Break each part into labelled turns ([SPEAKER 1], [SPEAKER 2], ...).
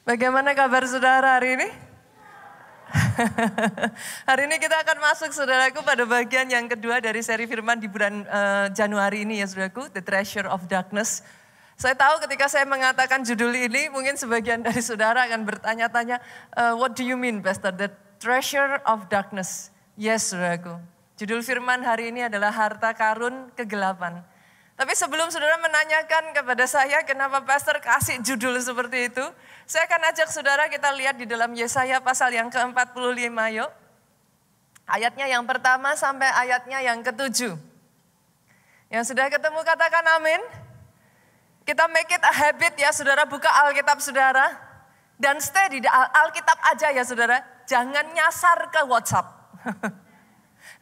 [SPEAKER 1] Bagaimana kabar saudara hari ini? Hari ini kita akan masuk saudaraku pada bagian yang kedua dari seri firman di bulan Januari ini ya saudaraku, The Treasure of Darkness. Saya tahu ketika saya mengatakan judul ini mungkin sebagian dari saudara akan bertanya-tanya, what do you mean Pastor, The Treasure of Darkness? Yes saudaraku, judul firman hari ini adalah harta karun kegelapan. Tapi sebelum saudara menanyakan kepada saya kenapa pastor kasih judul seperti itu, saya akan ajak saudara kita lihat di dalam Yesaya pasal yang ke-45 yuk. Ayatnya yang pertama sampai ayatnya yang ke-7. Yang sudah ketemu katakan amin. Kita make it a habit ya saudara, buka Alkitab saudara. Dan stay di Alkitab aja ya saudara, jangan nyasar ke WhatsApp.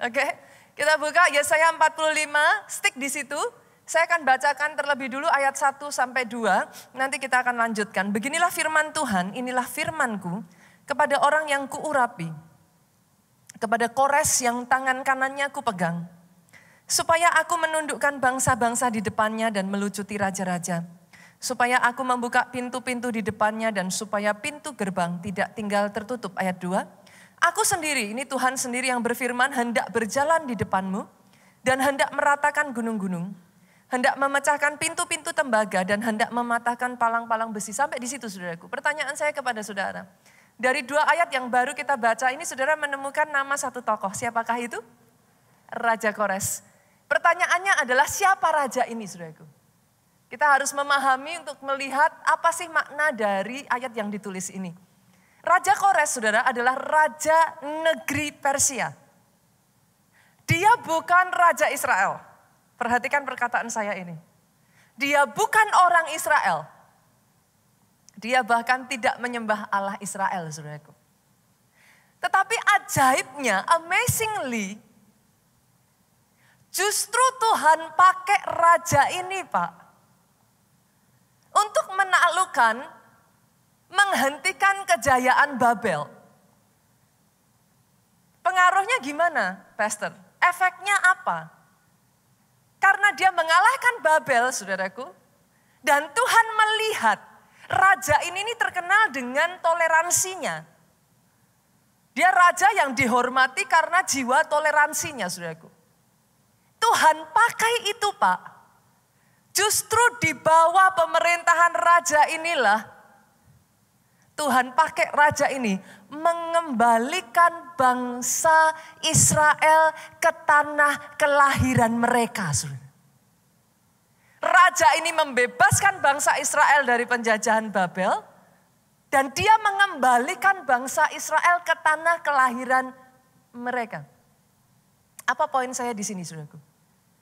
[SPEAKER 1] Oke, kita buka Yesaya 45, stick di situ. Saya akan bacakan terlebih dulu ayat 1 sampai 2, nanti kita akan lanjutkan. Beginilah firman Tuhan, inilah firmanku kepada orang yang kuurapi, kepada Kores yang tangan kanannya kupegang, supaya aku menundukkan bangsa-bangsa di depannya dan melucuti raja-raja, supaya aku membuka pintu-pintu di depannya dan supaya pintu gerbang tidak tinggal tertutup. Ayat 2, aku sendiri, ini Tuhan sendiri yang berfirman, hendak berjalan di depanmu dan hendak meratakan gunung-gunung, hendak memecahkan pintu-pintu tembaga dan hendak mematahkan palang-palang besi. Sampai di situ saudaraku. Pertanyaan saya kepada saudara. Dari 2 ayat yang baru kita baca ini saudara menemukan nama satu tokoh. Siapakah itu? Raja Kores. Pertanyaannya adalah siapa raja ini saudaraku? Kita harus memahami untuk melihat apa sih makna dari ayat yang ditulis ini. Raja Kores saudara adalah raja negeri Persia. Dia bukan raja Israel. Perhatikan perkataan saya ini. Dia bukan orang Israel. Dia bahkan tidak menyembah Allah Israel, saudaraku. Tetapi ajaibnya, amazingly, justru Tuhan pakai raja ini, Pak, untuk menaklukkan, menghentikan kejayaan Babel. Pengaruhnya gimana, Pastor? Efeknya apa? Karena dia mengalahkan Babel, saudaraku. Dan Tuhan melihat raja ini terkenal dengan toleransinya. Dia raja yang dihormati karena jiwa toleransinya, saudaraku. Tuhan pakai itu, Pak. Justru di bawah pemerintahan raja inilah Tuhan pakai raja ini mengembalikan bangsa Israel ke tanah kelahiran mereka. Raja ini membebaskan bangsa Israel dari penjajahan Babel dan dia mengembalikan bangsa Israel ke tanah kelahiran mereka. Apa poin saya di sini, saudaraku?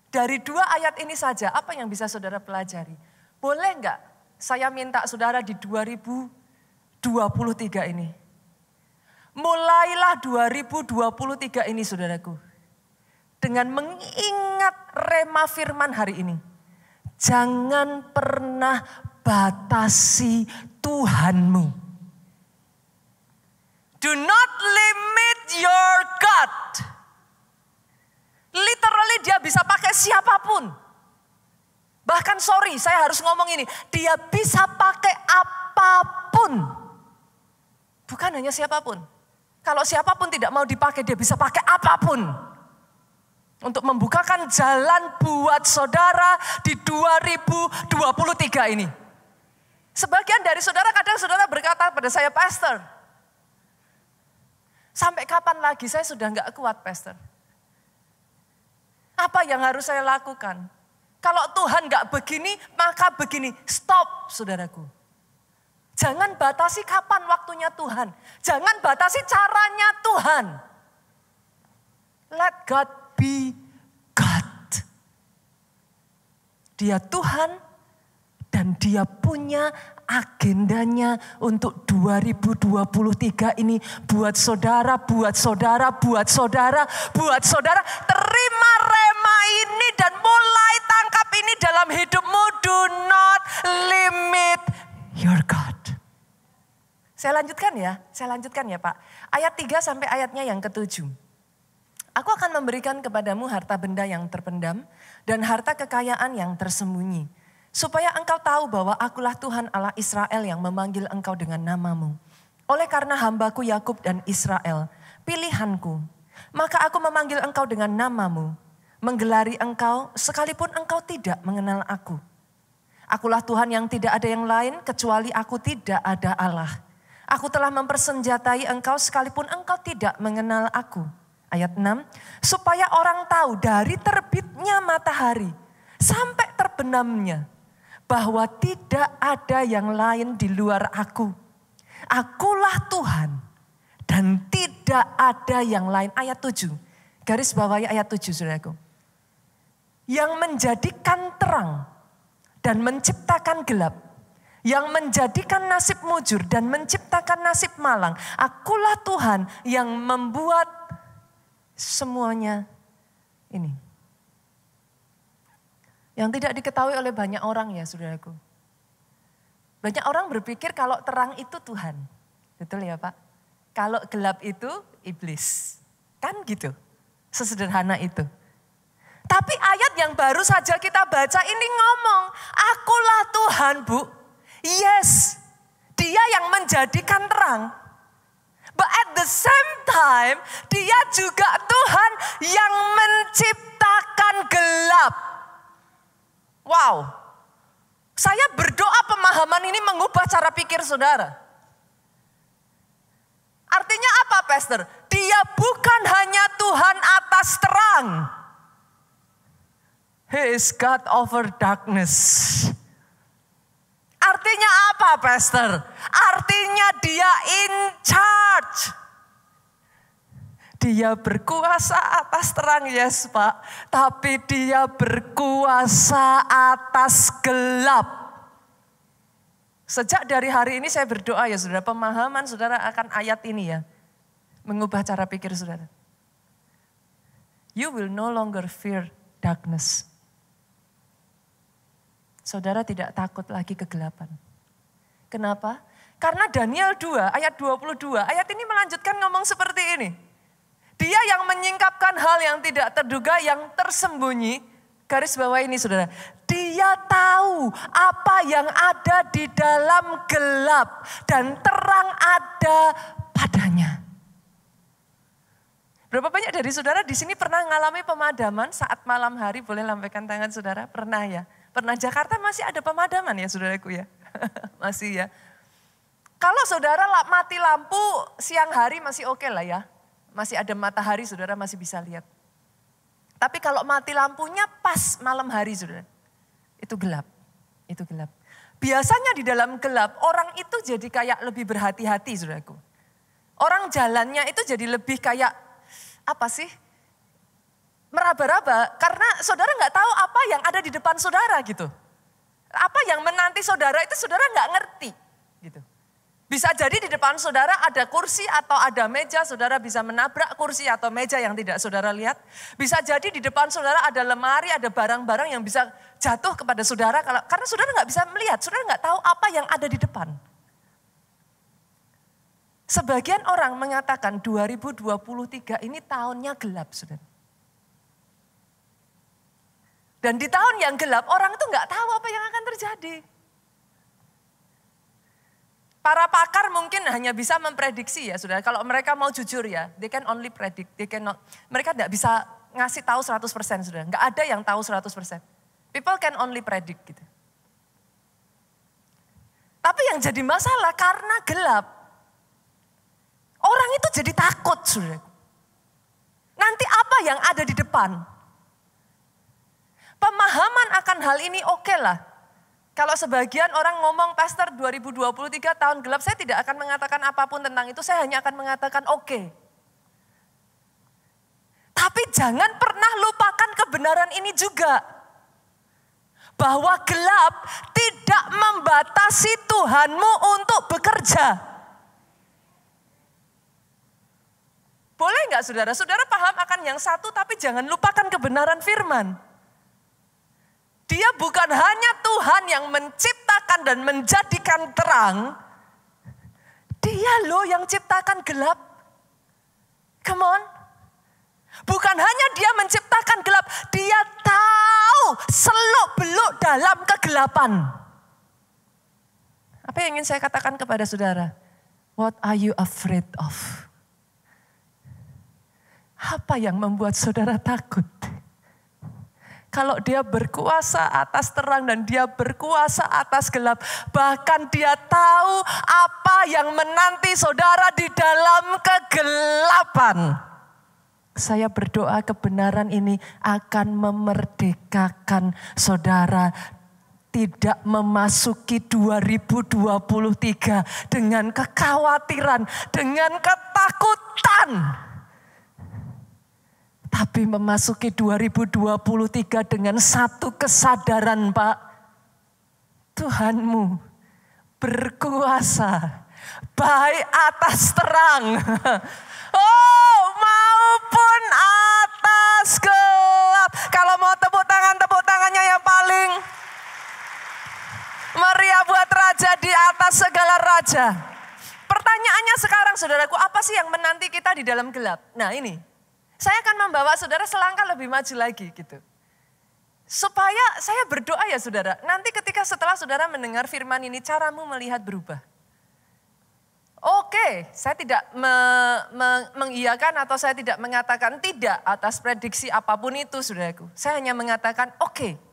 [SPEAKER 1] Dari 2 ayat ini saja, apa yang bisa saudara pelajari? Boleh enggak saya minta saudara di 2023 ini. Mulailah 2023 ini saudaraku. Dengan mengingat rema firman hari ini. Jangan pernah batasi Tuhanmu. Do not limit your God. Literally dia bisa pakai siapapun. Bahkan saya harus ngomong ini. Dia bisa pakai apapun. Bukan hanya siapapun. Kalau siapapun tidak mau dipakai, dia bisa pakai apapun. Untuk membukakan jalan buat saudara di 2023 ini. Sebagian dari saudara, kadang saudara berkata pada saya, Pastor, sampai kapan lagi saya sudah enggak kuat, Pastor. Apa yang harus saya lakukan? Kalau Tuhan enggak begini, maka begini. Stop, saudaraku. Jangan batasi kapan waktunya Tuhan. Jangan batasi caranya Tuhan. Let God be God. Dia Tuhan dan dia punya agendanya untuk 2023 ini buat saudara, buat saudara, buat saudara, buat saudara. Terima rema ini dan mulai tangkap ini dalam hidupmu. Do not limit your God. Saya lanjutkan ya Pak. Ayat 3 sampai ayatnya yang ke-7. Aku akan memberikan kepadamu harta benda yang terpendam dan harta kekayaan yang tersembunyi. supaya engkau tahu bahwa akulah Tuhan Allah Israel yang memanggil engkau dengan namamu. Oleh karena hambaku Yakub dan Israel, pilihanku, maka aku memanggil engkau dengan namamu, menggelari engkau sekalipun engkau tidak mengenal aku. Akulah Tuhan yang tidak ada yang lain kecuali aku, tidak ada Allah. Aku telah mempersenjatai engkau sekalipun engkau tidak mengenal aku. Ayat 6, supaya orang tahu dari terbitnya matahari sampai terbenamnya, bahwa tidak ada yang lain di luar aku. Akulah Tuhan dan tidak ada yang lain. Ayat 7, garis bawahi ayat 7 saudaraku. Yang menjadikan terang dan menciptakan gelap. Yang menjadikan nasib mujur dan menciptakan nasib malang. Akulah Tuhan yang membuat semuanya ini. Yang tidak diketahui oleh banyak orang ya saudaraku. Banyak orang berpikir kalau terang itu Tuhan. Betul ya Pak? Kalau gelap itu iblis. Kan gitu. Sesederhana itu. Tapi ayat yang baru saja kita baca ini ngomong, akulah Tuhan Bu. Yes, dia yang menjadikan terang. But at the same time, dia juga Tuhan yang menciptakan gelap. Wow, saya berdoa pemahaman ini mengubah cara pikir saudara. Artinya apa Pastor? Dia bukan hanya Tuhan atas terang. He is God over darkness. Artinya apa Pastor? Artinya dia in charge. Dia berkuasa atas terang, yes Pak. Tapi dia berkuasa atas gelap. Sejak dari hari ini saya berdoa ya saudara, pemahaman saudara akan ayat ini ya. Mengubah cara pikir saudara. You will no longer fear darkness. Saudara tidak takut lagi kegelapan. Kenapa? Karena Daniel 2 ayat 22, ayat ini melanjutkan ngomong seperti ini. Dia yang menyingkapkan hal yang tidak terduga, yang tersembunyi. Garis bawah ini saudara. Dia tahu apa yang ada di dalam gelap dan terang ada padanya. Berapa banyak dari saudara di sini pernah mengalami pemadaman saat malam hari? Boleh lambaikan tangan saudara? Pernah ya? Pernah. Jakarta masih ada pemadaman ya saudaraku ya? Masih ya. Kalau saudara mati lampu siang hari masih oke lah ya. Masih ada matahari saudara masih bisa lihat. Tapi kalau mati lampunya pas malam hari saudara. Itu gelap. Itu gelap. Biasanya di dalam gelap orang itu jadi kayak lebih berhati-hati saudaraku. Orang jalannya itu jadi lebih kayak apa sih? Meraba-raba karena saudara nggak tahu apa yang ada di depan saudara gitu. Apa yang menanti saudara itu saudara nggak ngerti gitu. Bisa jadi di depan saudara ada kursi atau ada meja, saudara bisa menabrak kursi atau meja yang tidak saudara lihat. Bisa jadi di depan saudara ada lemari, ada barang-barang yang bisa jatuh kepada saudara karena saudara nggak bisa melihat, saudara nggak tahu apa yang ada di depan. Sebagian orang mengatakan 2023 ini tahunnya gelap saudara. Dan di tahun yang gelap orang itu nggak tahu apa yang akan terjadi. Para pakar mungkin hanya bisa memprediksi ya saudara. Kalau mereka mau jujur ya, they can only predict. Mereka tidak bisa ngasih tahu 100% saudara. Nggak ada yang tahu 100%. People can only predict gitu. Tapi yang jadi masalah karena gelap. Orang itu jadi takut saudara. Nanti apa yang ada di depan? Pemahaman akan hal ini oke lah. Kalau sebagian orang ngomong, Pastor 2023 tahun gelap, saya tidak akan mengatakan apapun tentang itu, saya hanya akan mengatakan oke. Tapi jangan pernah lupakan kebenaran ini juga. Bahwa gelap tidak membatasi Tuhanmu untuk bekerja. Boleh nggak saudara? Saudara paham akan yang satu, tapi jangan lupakan kebenaran firman. Dia bukan hanya Tuhan yang menciptakan dan menjadikan terang. Dia loh yang ciptakan gelap. Come on. Bukan hanya dia menciptakan gelap, dia tahu seluk-beluk dalam kegelapan. Apa yang ingin saya katakan kepada saudara? What are you afraid of? Apa yang membuat saudara takut? Kalau dia berkuasa atas terang dan dia berkuasa atas gelap. Bahkan dia tahu apa yang menanti saudara di dalam kegelapan. Saya berdoa kebenaran ini akan memerdekakan saudara. Tidak memasuki 2023 dengan kekhawatiran, dengan ketakutan. Tapi memasuki 2023 dengan satu kesadaran, Pak. Tuhanmu berkuasa baik atas terang. Oh, maupun atas gelap. Kalau mau tepuk tangannya yang paling meriah buat raja di atas segala raja. Pertanyaannya sekarang saudaraku, apa sih yang menanti kita di dalam gelap? Nah ini, saya akan membawa saudara selangkah lebih maju lagi gitu. Supaya saya berdoa ya saudara, nanti ketika setelah saudara mendengar firman ini caramu melihat berubah. Oke, saya tidak mengiyakan atau saya tidak mengatakan tidak atas prediksi apapun itu saudaraku. Saya hanya mengatakan oke.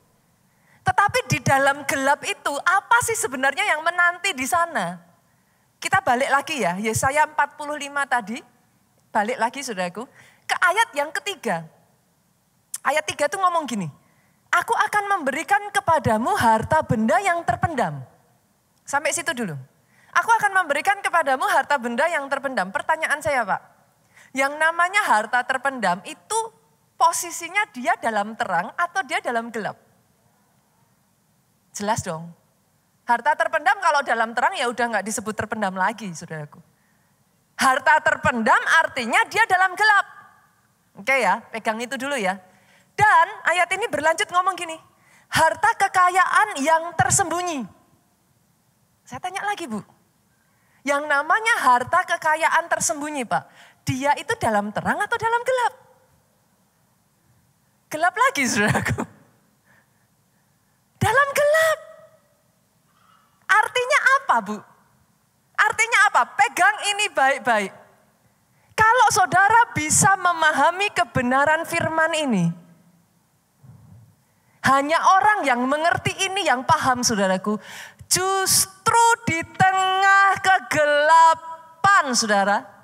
[SPEAKER 1] Tetapi di dalam gelap itu apa sih sebenarnya yang menanti di sana? Kita balik lagi ya, Yesaya 45 tadi. Balik lagi saudaraku. Ke ayat yang ketiga. Ayat 3 itu ngomong gini. Aku akan memberikan kepadamu harta benda yang terpendam. Sampai situ dulu. Aku akan memberikan kepadamu harta benda yang terpendam. Pertanyaan saya Pak. Yang namanya harta terpendam itu posisinya dia dalam terang atau dia dalam gelap? Jelas dong. Harta terpendam kalau dalam terang ya udah gak disebut terpendam lagi saudaraku. Harta terpendam artinya dia dalam gelap. Oke ya, pegang itu dulu ya. Dan ayat ini berlanjut ngomong gini. Harta kekayaan yang tersembunyi. Saya tanya lagi Bu. Yang namanya harta kekayaan tersembunyi Pak. Dia itu dalam terang atau dalam gelap? Gelap lagi saudaraku. Dalam gelap. Artinya apa Bu? Artinya apa? Pegang ini baik-baik. Kalau saudara bisa memahami kebenaran firman ini. Hanya orang yang mengerti ini yang paham saudaraku. Justru di tengah kegelapan saudara.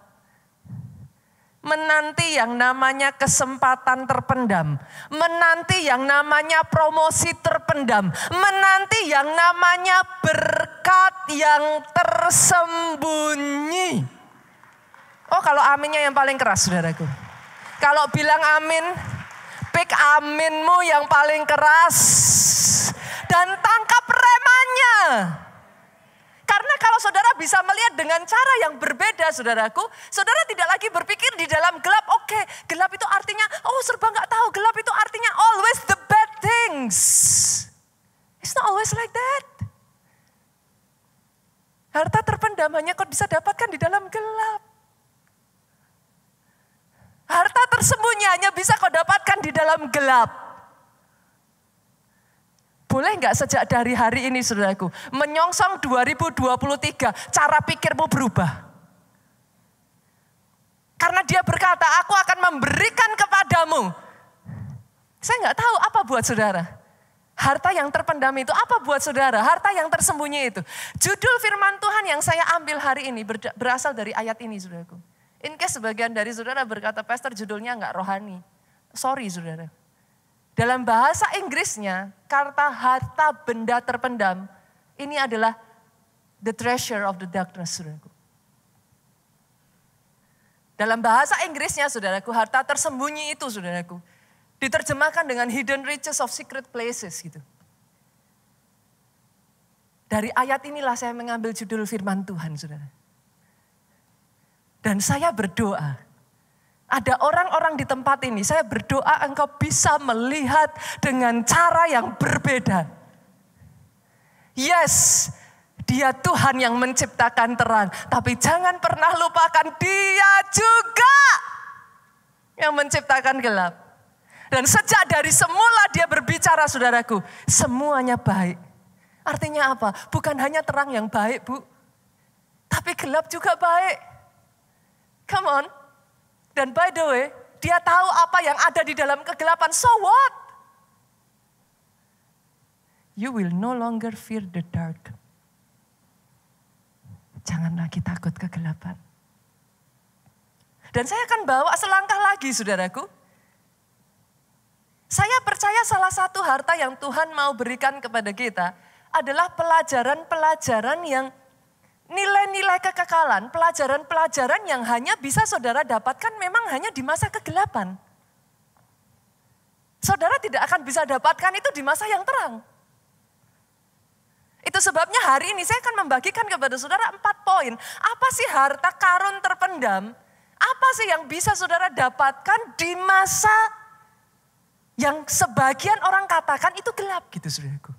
[SPEAKER 1] Menanti yang namanya kesempatan terpendam. Menanti yang namanya promosi terpendam. Menanti yang namanya berkat yang tersembunyi. Oh kalau aminnya yang paling keras saudaraku. Kalau bilang amin, pick aminmu yang paling keras. Dan tangkap remannya. Karena kalau saudara bisa melihat dengan cara yang berbeda saudaraku. Saudara tidak lagi berpikir di dalam gelap. Oke, gelap itu artinya, oh serba gak tahu. Gelap itu artinya always the bad things. It's not always like that. Harta terpendam hanya kau bisa dapatkan di dalam gelap. Harta tersembunyi hanya bisa kau dapatkan di dalam gelap. Boleh nggak sejak dari hari ini saudaraku, menyongsong 2023, cara pikirmu berubah. Karena dia berkata, aku akan memberikan kepadamu. Saya nggak tahu apa buat saudara. Harta yang terpendam itu apa buat saudara? Harta yang tersembunyi itu. Judul firman Tuhan yang saya ambil hari ini berasal dari ayat ini saudaraku. In case sebagian dari saudara berkata, pastor judulnya nggak rohani. Sorry saudara. Dalam bahasa Inggrisnya, kata harta benda terpendam, ini adalah the treasure of the darkness, saudaraku. Dalam bahasa Inggrisnya, saudaraku, harta tersembunyi itu, saudaraku, diterjemahkan dengan hidden riches of secret places, gitu. Dari ayat inilah saya mengambil judul firman Tuhan, saudara. Dan saya berdoa, ada orang-orang di tempat ini, saya berdoa engkau bisa melihat dengan cara yang berbeda. Yes, dia Tuhan yang menciptakan terang. Tapi jangan pernah lupakan dia juga yang menciptakan gelap. Dan sejak dari semula dia berbicara, saudaraku, semuanya baik. Artinya apa? Bukan hanya terang yang baik, Bu. Tapi gelap juga baik. Come on. Dan by the way, dia tahu apa yang ada di dalam kegelapan. So what? You will no longer fear the dark. Jangan lagi takut kegelapan. Dan saya akan bawa selangkah lagi, saudaraku. Saya percaya salah satu harta yang Tuhan mau berikan kepada kita adalah pelajaran-pelajaran yang nilai-nilai kekekalan, pelajaran-pelajaran yang hanya bisa saudara dapatkan memang hanya di masa kegelapan. Saudara tidak akan bisa dapatkan itu di masa yang terang. Itu sebabnya hari ini saya akan membagikan kepada saudara 4 poin. Apa sih harta karun terpendam? Apa sih yang bisa saudara dapatkan di masa yang sebagian orang katakan itu gelap gitu, saudaraku.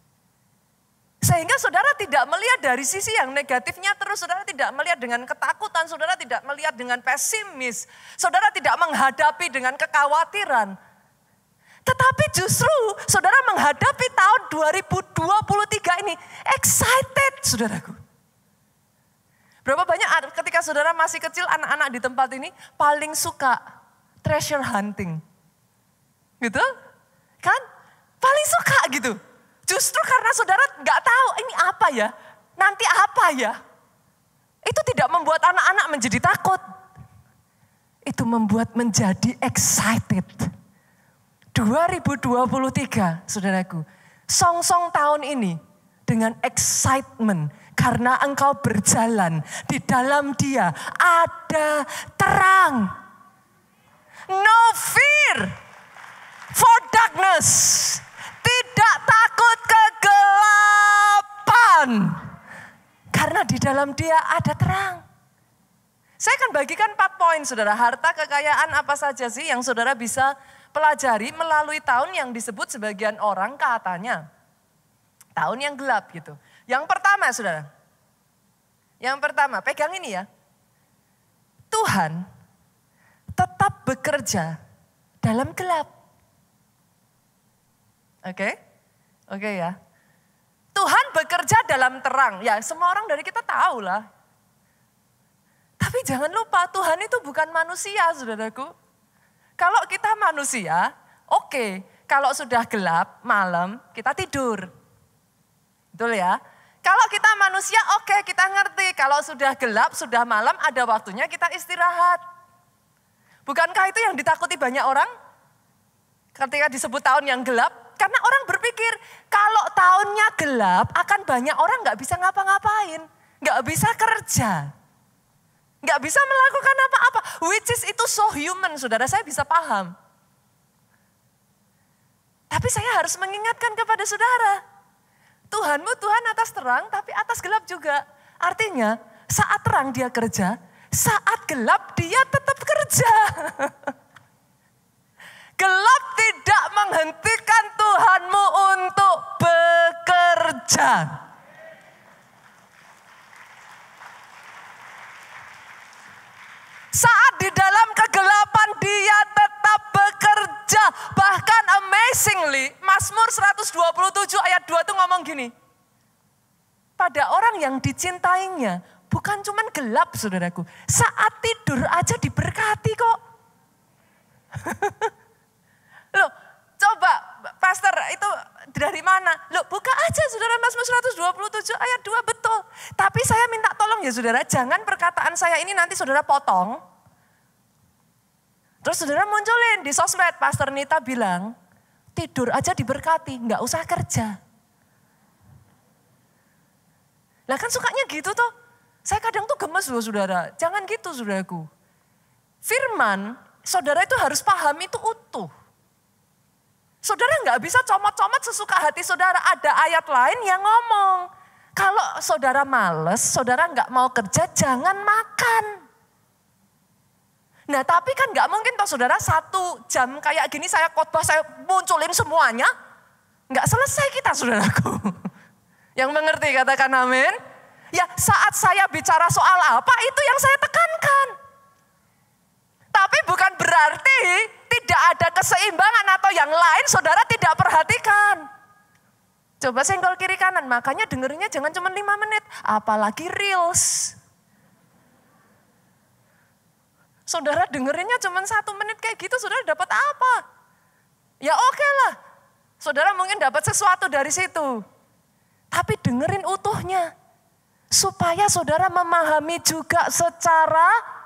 [SPEAKER 1] Sehingga saudara tidak melihat dari sisi yang negatifnya terus, saudara tidak melihat dengan ketakutan, saudara tidak melihat dengan pesimis, saudara tidak menghadapi dengan kekhawatiran. Tetapi justru saudara menghadapi tahun 2023 ini excited, saudaraku. Berapa banyak ketika saudara masih kecil, anak-anak di tempat ini paling suka treasure hunting. Gitu? Kan? Paling suka gitu. Justru karena saudara nggak tahu ini apa ya, nanti apa ya. Itu tidak membuat anak-anak menjadi takut. Itu membuat menjadi excited. 2023, saudaraku, song-song tahun ini dengan excitement karena engkau berjalan di dalam Dia ada terang. No fear for darkness. Tidak takut kegelapan. Karena di dalam Dia ada terang. Saya akan bagikan 4 poin, saudara. Harta kekayaan apa saja sih yang saudara bisa pelajari melalui tahun yang disebut sebagian orang katanya tahun yang gelap gitu. Yang pertama, saudara. Yang pertama, pegang ini ya. Tuhan tetap bekerja dalam gelap. Oke? Oke ya. Tuhan bekerja dalam terang. Ya, semua orang dari kita tahu lah. Tapi jangan lupa Tuhan itu bukan manusia, saudaraku. Kalau kita manusia, oke. Kalau sudah gelap, malam, kita tidur. Betul ya? Kalau kita manusia, oke, kita ngerti. Kalau sudah gelap, sudah malam, ada waktunya kita istirahat. Bukankah itu yang ditakuti banyak orang? Ketika disebut tahun yang gelap, karena orang berpikir, kalau tahunnya gelap, akan banyak orang gak bisa ngapa-ngapain. Gak bisa kerja. Gak bisa melakukan apa-apa. Which is itu so human, saudara. Saya bisa paham. Tapi saya harus mengingatkan kepada saudara. Tuhanmu Tuhan atas terang, tapi atas gelap juga. Artinya saat terang dia kerja, saat gelap dia tetap kerja. Gelap tidak menghentikan Tuhanmu untuk bekerja. Saat di dalam kegelapan dia tetap bekerja. Bahkan amazingly, Mazmur 127 ayat 2 itu ngomong gini. Pada orang yang dicintainya, bukan cuman gelap, saudaraku. Saat tidur aja diberkati kok. Loh, coba pastor itu dari mana? Loh, buka aja saudara Mazmur 127 ayat 2, betul. Tapi saya minta tolong ya saudara, jangan perkataan saya ini nanti saudara potong. Terus saudara munculin di sosmed, Pastor Nita bilang, tidur aja diberkati, nggak usah kerja. Lah kan sukanya gitu tuh. Saya kadang tuh gemes loh saudara, jangan gitu saudaraku. Firman, saudara itu harus paham itu utuh. Saudara nggak bisa comot-comot sesuka hati saudara. Ada ayat lain yang ngomong, kalau saudara males, saudara nggak mau kerja, jangan makan. Nah tapi kan nggak mungkin toh saudara 1 jam kayak gini saya khotbah, saya munculin semuanya. Nggak selesai kita saudaraku. Yang mengerti katakan amin. Ya saat saya bicara soal apa itu yang saya tekankan. Tapi bukan berarti tidak ada keseimbangan atau yang lain saudara tidak perhatikan. Coba senggol kiri kanan, makanya dengerinnya jangan cuma 5 menit, apalagi reels. Saudara dengerinnya cuma 1 menit kayak gitu, saudara dapat apa? Ya oke lah, saudara mungkin dapat sesuatu dari situ. Tapi dengerin utuhnya, supaya saudara memahami juga secara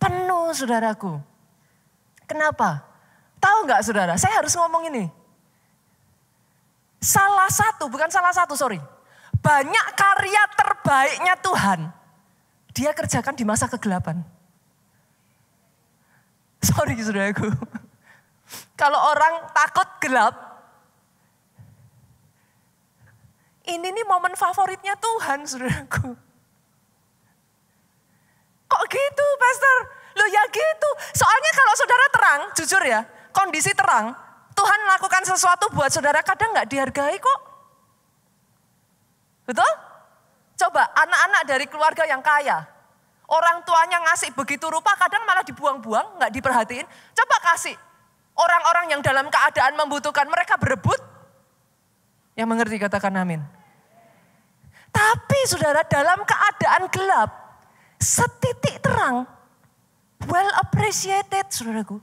[SPEAKER 1] penuh saudaraku. Kenapa? Tahu nggak saudara, saya harus ngomong ini. Banyak karya terbaiknya Tuhan, dia kerjakan di masa kegelapan. Sorry saudaraku. Kalau orang takut gelap, ini nih momen favoritnya Tuhan saudaraku. Kok gitu pastor? Loh ya gitu. Soalnya kalau saudara terang, jujur ya, kondisi terang, Tuhan lakukan sesuatu buat saudara kadang gak dihargai kok. Betul? Coba anak-anak dari keluarga yang kaya, orang tuanya ngasih begitu rupa kadang malah dibuang-buang, gak diperhatiin. Coba kasih orang-orang yang dalam keadaan membutuhkan, mereka berebut. Yang mengerti katakan amin. Tapi saudara dalam keadaan gelap, setitik terang, well appreciated saudaraku.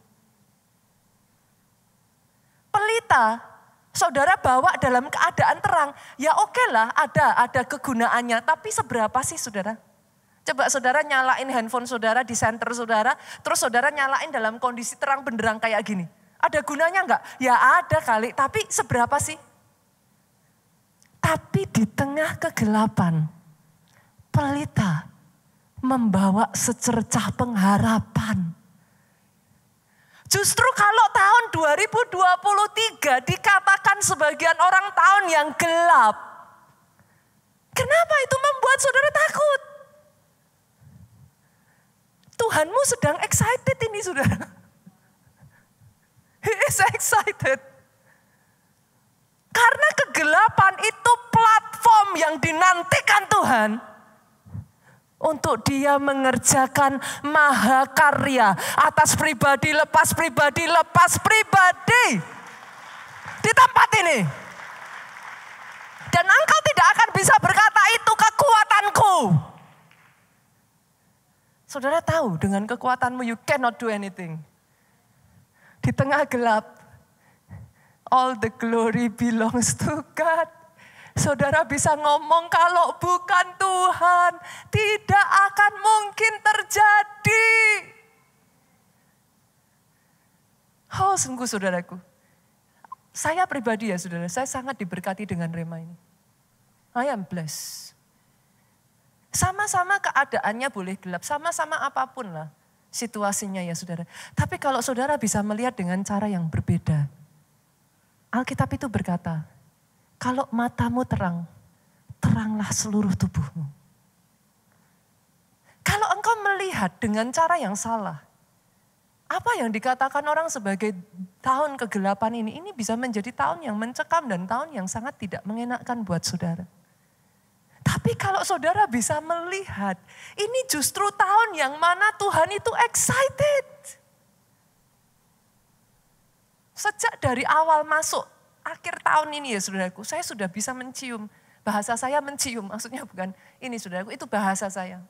[SPEAKER 1] Pelita, saudara bawa dalam keadaan terang, ya oke lah ada kegunaannya, tapi seberapa sih saudara? Coba saudara nyalain handphone saudara di center saudara, terus saudara nyalain dalam kondisi terang benderang kayak gini. Ada gunanya enggak? Ya ada kali, tapi seberapa sih? Tapi di tengah kegelapan, pelita membawa secercah pengharapan. Justru kalau tahun 2023 dikatakan sebagian orang tahun yang gelap. Kenapa itu membuat saudara takut? Tuhanmu sedang excited ini saudara. He is excited. Karena kegelapan itu platform yang dinantikan Tuhan. Untuk dia mengerjakan mahakarya atas pribadi, lepas pribadi, lepas pribadi. Di tempat ini. Dan engkau tidak akan bisa berkata itu kekuatanku. Saudara tahu dengan kekuatanmu you cannot do anything. Di tengah gelap, all the glory belongs to God. Saudara bisa ngomong kalau bukan Tuhan tidak akan mungkin terjadi. Oh sungguh saudaraku. Saya pribadi ya saudara, saya sangat diberkati dengan rema ini. I am blessed. Sama-sama keadaannya boleh gelap, sama-sama apapun lah situasinya ya saudara. Tapi kalau saudara bisa melihat dengan cara yang berbeda. Alkitab itu berkata, kalau matamu terang, teranglah seluruh tubuhmu. Kalau engkau melihat dengan cara yang salah, apa yang dikatakan orang sebagai tahun kegelapan ini bisa menjadi tahun yang mencekam dan tahun yang sangat tidak mengenakkan buat saudara. Tapi kalau saudara bisa melihat, ini justru tahun yang mana Tuhan itu excited. Sejak dari awal masuk akhir tahun ini ya saudaraku, saya sudah bisa mencium. Bahasa saya mencium, maksudnya bukan ini saudaraku, itu bahasa saya.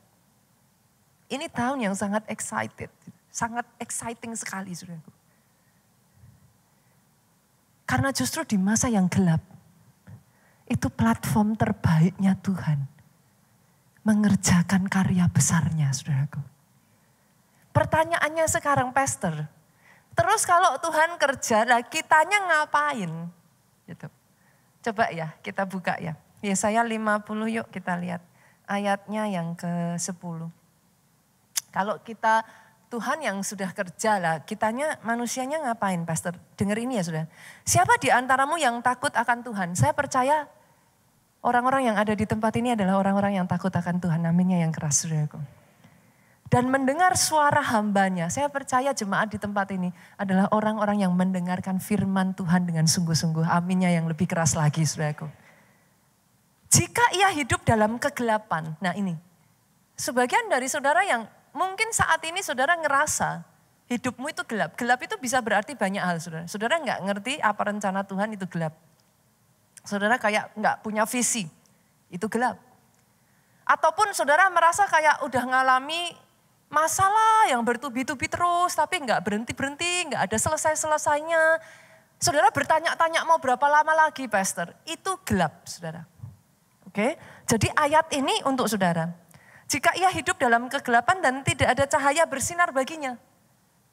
[SPEAKER 1] Ini tahun yang sangat excited, sangat exciting sekali saudaraku. Karena justru di masa yang gelap, itu platform terbaiknya Tuhan. Mengerjakan karya besarnya saudaraku. Pertanyaannya sekarang pastor, terus kalau Tuhan kerja, lah kitanya ngapain? Gitu. Coba ya kita buka ya. Yesaya 50 yuk kita lihat ayatnya yang ke-10. Kalau kita Tuhan yang sudah kerja lah, kitanya manusianya ngapain pastor? Dengar ini ya sudah. Siapa di antaramu yang takut akan Tuhan? Saya percaya orang-orang yang ada di tempat ini adalah orang-orang yang takut akan Tuhan. Aminnya yang keras saudaraku. Dan mendengar suara hambanya, saya percaya jemaat di tempat ini adalah orang-orang yang mendengarkan firman Tuhan dengan sungguh-sungguh. Aminnya yang lebih keras lagi saudaraku. Jika ia hidup dalam kegelapan, nah ini. Sebagian dari saudara yang mungkin saat ini saudara ngerasa hidupmu itu gelap. Gelap itu bisa berarti banyak hal, saudara. Saudara nggak ngerti apa rencana Tuhan, itu gelap. Saudara kayak nggak punya visi, itu gelap. Ataupun saudara merasa kayak udah ngalami masalah yang bertubi-tubi terus, tapi nggak berhenti-berhenti, nggak ada selesai-selesainya. Saudara bertanya-tanya mau berapa lama lagi, Pastor? Itu gelap, saudara. Oke, jadi ayat ini untuk saudara. Jika ia hidup dalam kegelapan dan tidak ada cahaya bersinar baginya.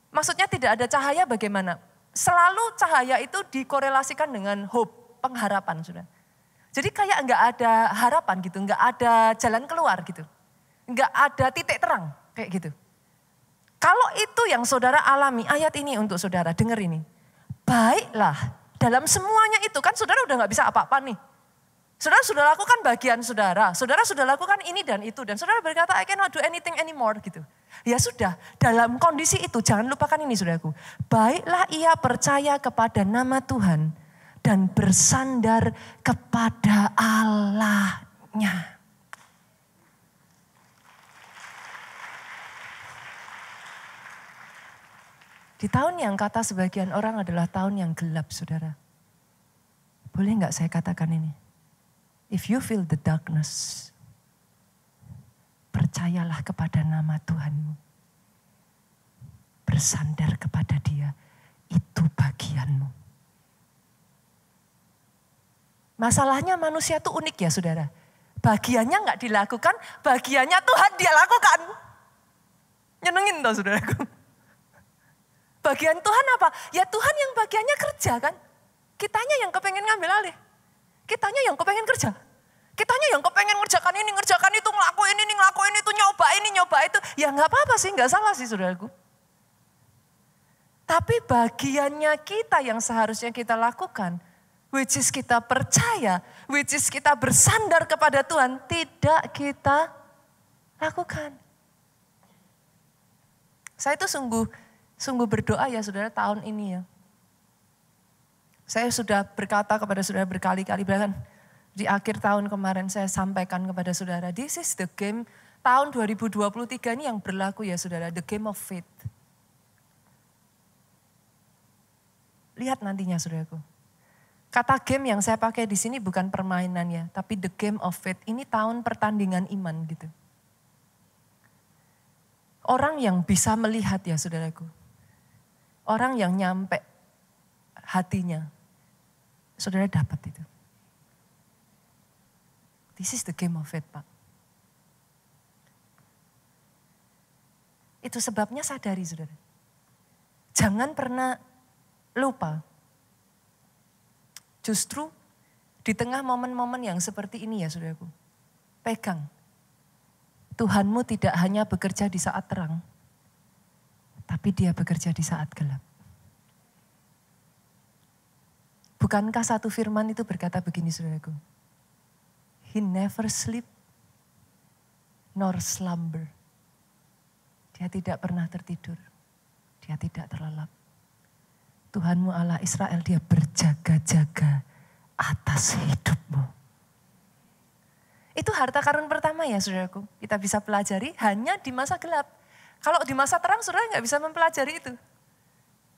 [SPEAKER 1] Maksudnya tidak ada cahaya bagaimana? Selalu cahaya itu dikorelasikan dengan hope, pengharapan, saudara. Jadi kayak nggak ada harapan gitu, nggak ada jalan keluar gitu. Nggak ada titik terang, kayak gitu. Kalau itu yang saudara alami, ayat ini untuk saudara, dengar ini. Baiklah, dalam semuanya itu kan saudara udah nggak bisa apa-apa nih. Saudara sudah lakukan bagian saudara sudah lakukan ini dan itu. Dan saudara berkata, I cannot do anything anymore gitu. Ya sudah, dalam kondisi itu jangan lupakan ini saudaraku. Baiklah ia percaya kepada nama Tuhan dan bersandar kepada Allahnya. Di tahun yang kata sebagian orang adalah tahun yang gelap, saudara. Boleh nggak saya katakan ini? If you feel the darkness, percayalah kepada nama Tuhanmu. Bersandar kepada Dia, itu bagianmu. Masalahnya manusia itu unik ya saudara. Bagiannya nggak dilakukan, bagiannya Tuhan dia lakukan. Nyenengin toh saudaraku. Bagian Tuhan apa? Ya Tuhan yang bagiannya kerja kan. Kitanya yang kepengen ngambil alih. Kitanya yang kepengen kerja. Kitanya yang kepengen ngerjakan ini, ngerjakan itu, ngelakuin ini, ngelakuin itu, nyoba ini, nyoba itu. Ya nggak apa-apa sih, nggak salah sih saudaraku. Tapi bagiannya kita yang seharusnya kita lakukan, which is kita percaya, which is kita bersandar kepada Tuhan, tidak kita lakukan. Saya itu sungguh berdoa ya saudara tahun ini ya. Saya sudah berkata kepada saudara berkali-kali, bahkan di akhir tahun kemarin saya sampaikan kepada saudara, this is the game tahun 2023 ini yang berlaku ya saudara, the game of faith. Lihat nantinya saudaraku. Kata game yang saya pakai di sini bukan permainan ya, tapi the game of faith. Ini tahun pertandingan iman gitu. Orang yang bisa melihat ya saudaraku. Orang yang nyampe hatinya. Saudara dapat itu. This is the game of faith, Pak. Itu sebabnya sadari saudara. Jangan pernah lupa. Justru di tengah momen-momen yang seperti ini ya saudaraku. Pegang. Tuhanmu tidak hanya bekerja di saat terang. Tapi dia bekerja di saat gelap. Bukankah satu firman itu berkata begini saudaraku. He never sleep nor slumber. Dia tidak pernah tertidur. Dia tidak terlelap. Tuhanmu Allah Israel, dia berjaga-jaga atas hidupmu. Itu harta karun pertama ya saudaraku. Kita bisa pelajari hanya di masa gelap. Kalau di masa terang saudara nggak bisa mempelajari itu.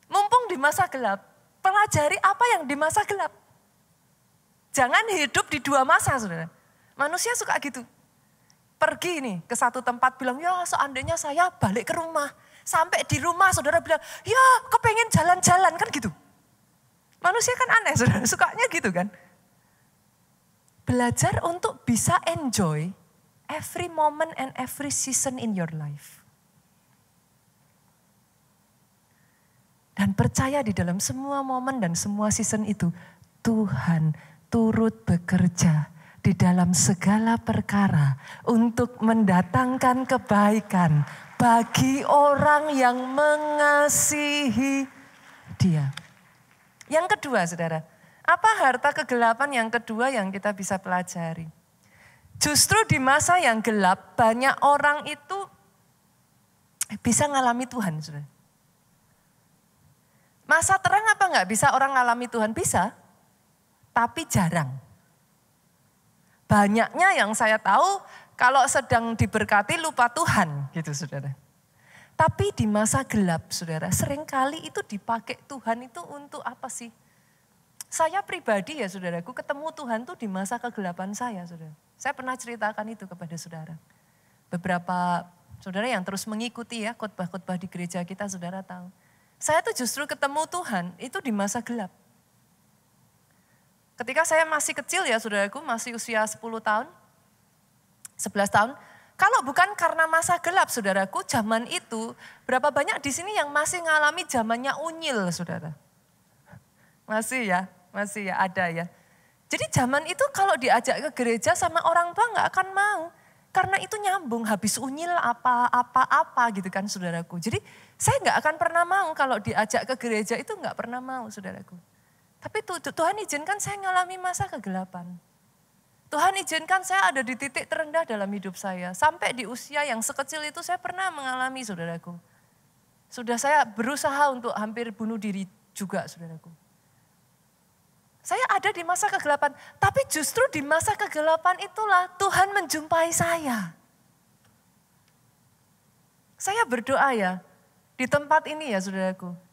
[SPEAKER 1] Mumpung di masa gelap, pelajari apa yang di masa gelap. Jangan hidup di dua masa saudara. Manusia suka gitu. Pergi nih ke satu tempat bilang, ya seandainya saya balik ke rumah. Sampai di rumah saudara bilang, ya kepengen jalan-jalan kan gitu. Manusia kan aneh saudara, sukanya gitu kan. Belajar untuk bisa enjoy every moment and every season in your life. Dan percaya di dalam semua momen dan semua season itu, Tuhan turut bekerja di dalam segala perkara untuk mendatangkan kebaikan bagi orang yang mengasihi Dia. Yang kedua saudara, apa harta kegelapan yang kedua yang kita bisa pelajari? Justru di masa yang gelap banyak orang itu bisa ngalami Tuhan saudara. Masa terang apa enggak bisa orang ngalami Tuhan? Bisa, tapi jarang. Banyaknya yang saya tahu kalau sedang diberkati lupa Tuhan gitu saudara. Tapi di masa gelap, saudara, seringkali itu dipakai Tuhan itu untuk apa sih? Saya pribadi ya saudaraku, ketemu Tuhan tuh di masa kegelapan saya, saudara. Saya pernah ceritakan itu kepada saudara. Beberapa saudara yang terus mengikuti ya khotbah-khotbah di gereja kita, saudara tahu. Saya tuh justru ketemu Tuhan itu di masa gelap. Ketika saya masih kecil ya saudaraku, masih usia 10 tahun, 11 tahun. Kalau bukan karena masa gelap saudaraku, zaman itu berapa banyak di sini yang masih ngalami zamannya unyil saudara. Masih ya ada ya. Jadi zaman itu kalau diajak ke gereja sama orang tua nggak akan mau. Karena itu nyambung, habis unyil apa gitu kan saudaraku. Jadi saya nggak akan pernah mau kalau diajak ke gereja itu nggak pernah mau saudaraku. Tapi Tuhan izinkan saya ngalami masa kegelapan. Tuhan izinkan saya ada di titik terendah dalam hidup saya. Sampai di usia yang sekecil itu saya pernah mengalami saudaraku. Sudah saya berusaha untuk hampir bunuh diri juga saudaraku. Saya ada di masa kegelapan. Tapi justru di masa kegelapan itulah Tuhan menjumpai saya. Saya berdoa ya di tempat ini ya saudaraku.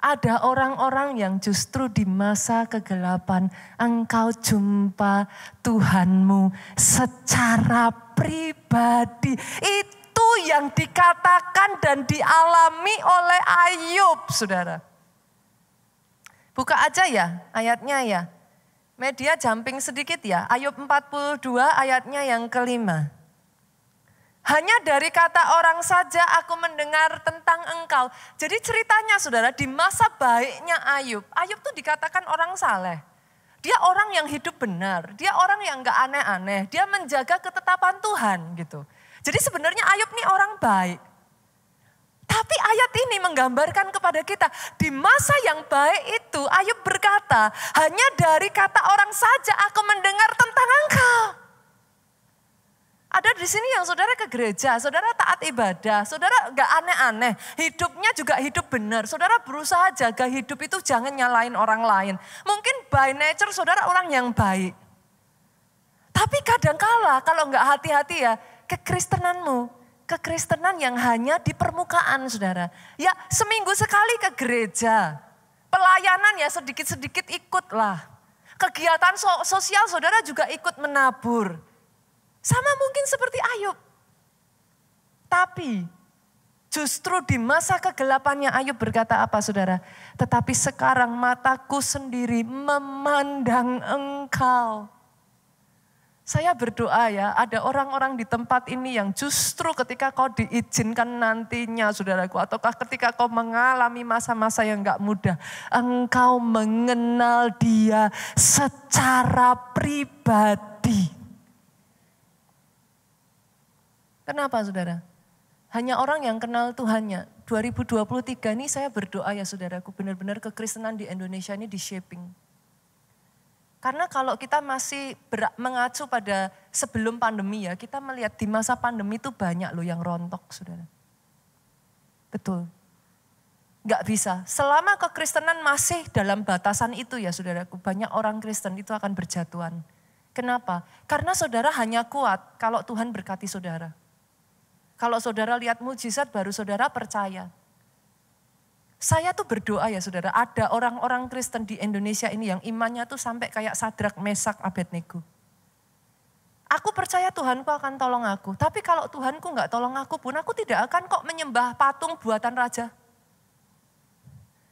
[SPEAKER 1] Ada orang-orang yang justru di masa kegelapan engkau jumpa Tuhanmu secara pribadi. Itu yang dikatakan dan dialami oleh Ayub, saudara. Buka aja ya ayatnya ya. Media jumping sedikit ya. Ayub 42 ayatnya yang kelima. Hanya dari kata orang saja aku mendengar tentang engkau. Jadi ceritanya saudara, di masa baiknya Ayub. Ayub tuh dikatakan orang saleh. Dia orang yang hidup benar. Dia orang yang gak aneh-aneh. Dia menjaga ketetapan Tuhan gitu. Jadi sebenarnya Ayub nih orang baik. Tapi ayat ini menggambarkan kepada kita, di masa yang baik itu Ayub berkata, hanya dari kata orang saja aku mendengar tentang engkau. Ada di sini yang saudara ke gereja, saudara taat ibadah, saudara gak aneh-aneh, hidupnya juga hidup benar. Saudara berusaha jaga hidup itu jangan nyalain orang lain. Mungkin by nature saudara orang yang baik. Tapi kadangkala kalau gak hati-hati ya, kekristenan yang hanya di permukaan saudara. Ya seminggu sekali ke gereja, pelayanan ya sedikit-sedikit ikutlah. Kegiatan sosial saudara juga ikut menabur. Sama mungkin seperti Ayub. Tapi justru di masa kegelapannya Ayub berkata apa saudara? Tetapi sekarang mataku sendiri memandang engkau. Saya berdoa ya ada orang-orang di tempat ini yang justru ketika kau diizinkan nantinya saudaraku. Ataukah ketika kau mengalami masa-masa yang gak mudah. Engkau mengenal dia secara pribadi. Kenapa saudara? Hanya orang yang kenal Tuhannya. 2023 ini saya berdoa ya saudaraku, benar-benar kekristenan di Indonesia ini di shaping. Karena kalau kita masih mengacu pada sebelum pandemi ya, kita melihat di masa pandemi itu banyak loh yang rontok saudara. Betul. Gak bisa. Selama kekristenan masih dalam batasan itu ya saudaraku, banyak orang Kristen itu akan berjatuhan. Kenapa? Karena saudara hanya kuat kalau Tuhan berkati saudara. Kalau saudara lihat mujizat baru saudara percaya. Saya tuh berdoa ya saudara, ada orang-orang Kristen di Indonesia ini yang imannya tuh sampai kayak Sadrak, Mesak, Abednego. Aku percaya Tuhanku akan tolong aku, tapi kalau Tuhanku gak tolong aku pun aku tidak akan kok menyembah patung buatan raja.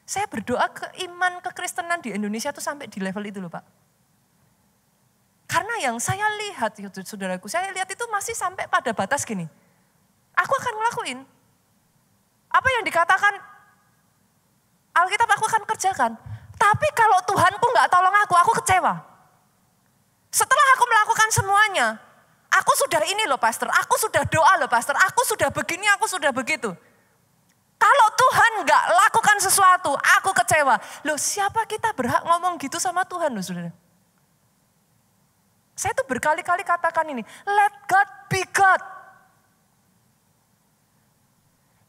[SPEAKER 1] Saya berdoa iman kekristenan di Indonesia tuh sampai di level itu loh Pak. Karena yang saya lihat saudaraku, saya lihat itu masih sampai pada batas gini. Aku akan ngelakuin. Apa yang dikatakan Alkitab aku akan kerjakan. Tapi kalau Tuhanku gak tolong aku kecewa. Setelah aku melakukan semuanya, aku sudah ini loh pastor, aku sudah doa loh pastor, aku sudah begini, aku sudah begitu. Kalau Tuhan gak lakukan sesuatu, aku kecewa. Loh siapa kita berhak ngomong gitu sama Tuhan loh saudara. Saya tuh berkali-kali katakan ini, let God be God.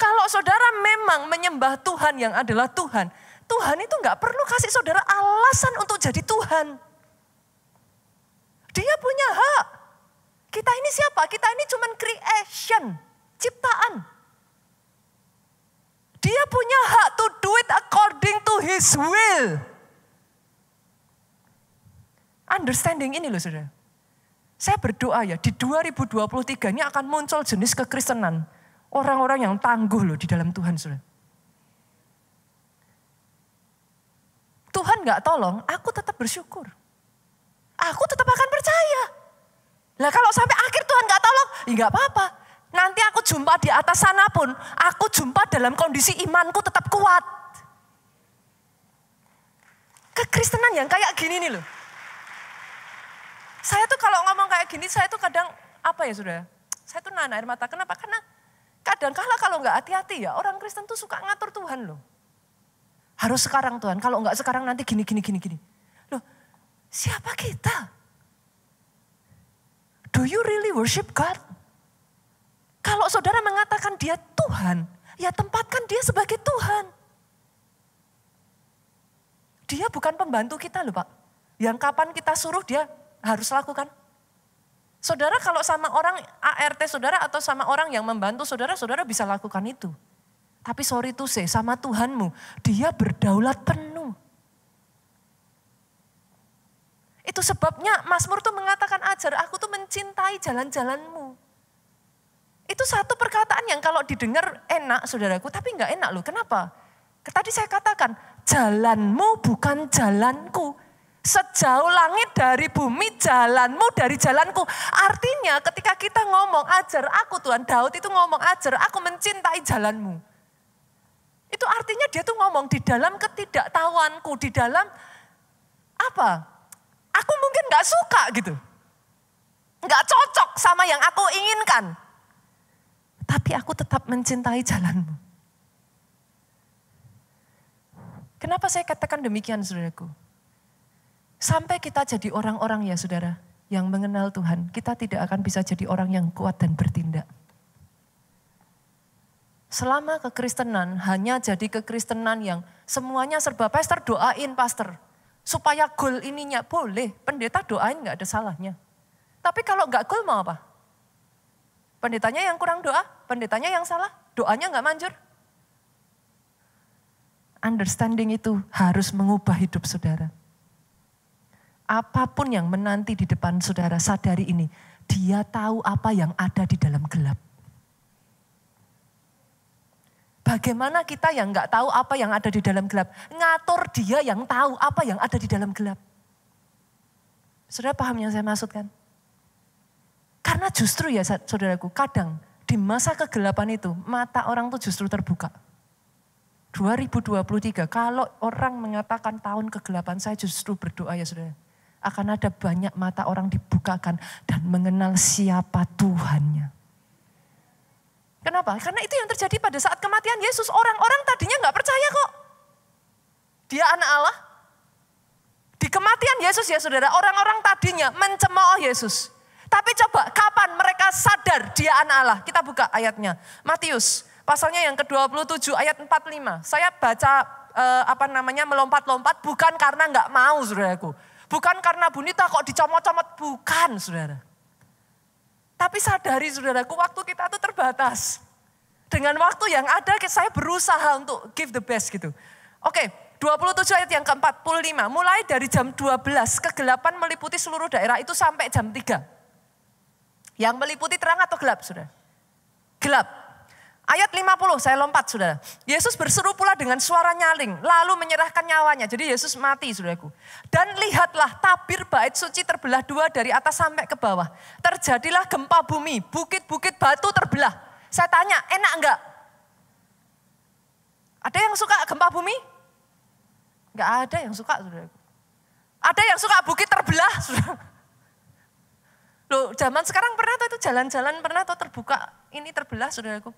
[SPEAKER 1] Kalau saudara memang menyembah Tuhan yang adalah Tuhan, Tuhan itu gak perlu kasih saudara alasan untuk jadi Tuhan. Dia punya hak. Kita ini siapa? Kita ini cuma creation, ciptaan. His will. Understanding ini loh saudara. Saya berdoa ya, di 2023 ini akan muncul jenis kekristenan. Orang-orang yang tangguh loh di dalam Tuhan saudara. Tuhan gak tolong, aku tetap bersyukur. Aku tetap akan percaya. Lah kalau sampai akhir Tuhan gak tolong, ya gak apa-apa. Nanti aku jumpa di atas sana pun, aku jumpa dalam kondisi imanku tetap kuat. Kekristenan yang kayak gini nih loh. Saya tuh kalau ngomong kayak gini, saya tuh kadang, apa ya saudara? Saya tuh nahan air mata, kenapa? Karena kadang-kala kalau gak hati-hati ya, orang Kristen tuh suka ngatur Tuhan loh. Harus sekarang Tuhan, kalau enggak sekarang nanti gini. Loh, siapa kita? Do you really worship God? Kalau saudara mengatakan dia Tuhan, ya tempatkan dia sebagai Tuhan. Dia bukan pembantu kita loh Pak. Yang kapan kita suruh dia harus lakukan. Saudara kalau sama orang ART saudara atau sama orang yang membantu saudara, saudara bisa lakukan itu. Tapi sorry to say, sama Tuhanmu, dia berdaulat penuh. Itu sebabnya Mazmur tuh mengatakan ajar aku tuh mencintai jalan-jalanmu. Itu satu perkataan yang kalau didengar enak saudaraku, tapi enggak enak loh. Kenapa? Tadi saya katakan, jalanmu bukan jalanku. Sejauh langit dari bumi, jalanmu dari jalanku. Artinya ketika kita ngomong ajar aku Tuhan, Daud itu ngomong ajar aku mencintai jalanmu. Itu artinya dia tuh ngomong di dalam ketidaktahuanku, di dalam apa? Aku mungkin gak suka gitu. Gak cocok sama yang aku inginkan. Tapi aku tetap mencintai jalanmu. Kenapa saya katakan demikian saudaraku? Sampai kita jadi orang-orang ya saudara, yang mengenal Tuhan, kita tidak akan bisa jadi orang yang kuat dan bertindak. Selama kekristenan hanya jadi kekristenan yang semuanya serba pastor doain pastor. Supaya goal ininya boleh, pendeta doain gak ada salahnya. Tapi kalau gak goal mau apa? Pendetanya yang kurang doa, pendetanya yang salah, doanya gak manjur. Understanding itu harus mengubah hidup saudara. Apapun yang menanti di depan saudara, sadari ini. Dia tahu apa yang ada di dalam gelap. Bagaimana kita yang nggak tahu apa yang ada di dalam gelap, ngatur dia yang tahu apa yang ada di dalam gelap. Saudara paham yang saya maksudkan? Karena justru ya saudaraku, kadang di masa kegelapan itu mata orang tuh justru terbuka. 2023 kalau orang mengatakan tahun kegelapan, saya justru berdoa ya saudara. Akan ada banyak mata orang dibukakan dan mengenal siapa Tuhannya. Kenapa? Karena itu yang terjadi pada saat kematian Yesus. Orang-orang tadinya gak percaya kok. Dia anak Allah. Di kematian Yesus ya saudara, orang-orang tadinya mencemooh Yesus. Tapi coba kapan mereka sadar dia anak Allah? Kita buka ayatnya. Matius pasalnya yang ke-27 ayat 45. Saya baca melompat-lompat bukan karena gak mau saudaraku. Bukan karena Bunita kok dicomot-comot, bukan saudara. Tapi sadari saudaraku, waktu kita tuh terbatas. Dengan waktu yang ada, saya berusaha untuk give the best gitu. Oke, 27 ayat yang ke-45. Mulai dari jam 12, kegelapan meliputi seluruh daerah itu sampai jam 3. Yang meliputi terang atau gelap, saudara? Gelap. Ayat 50, saya lompat saudara. Yesus berseru pula dengan suara nyaring, lalu menyerahkan nyawanya. Jadi Yesus mati saudaraku. Dan lihatlah tabir bait suci terbelah dua dari atas sampai ke bawah. Terjadilah gempa bumi, bukit-bukit batu terbelah. Saya tanya, enak enggak? Ada yang suka gempa bumi? Enggak ada yang suka saudaraku. Ada yang suka bukit terbelah saudara. Loh zaman sekarang pernah tuh itu jalan-jalan pernah tuh terbuka, ini terbelah saudaraku.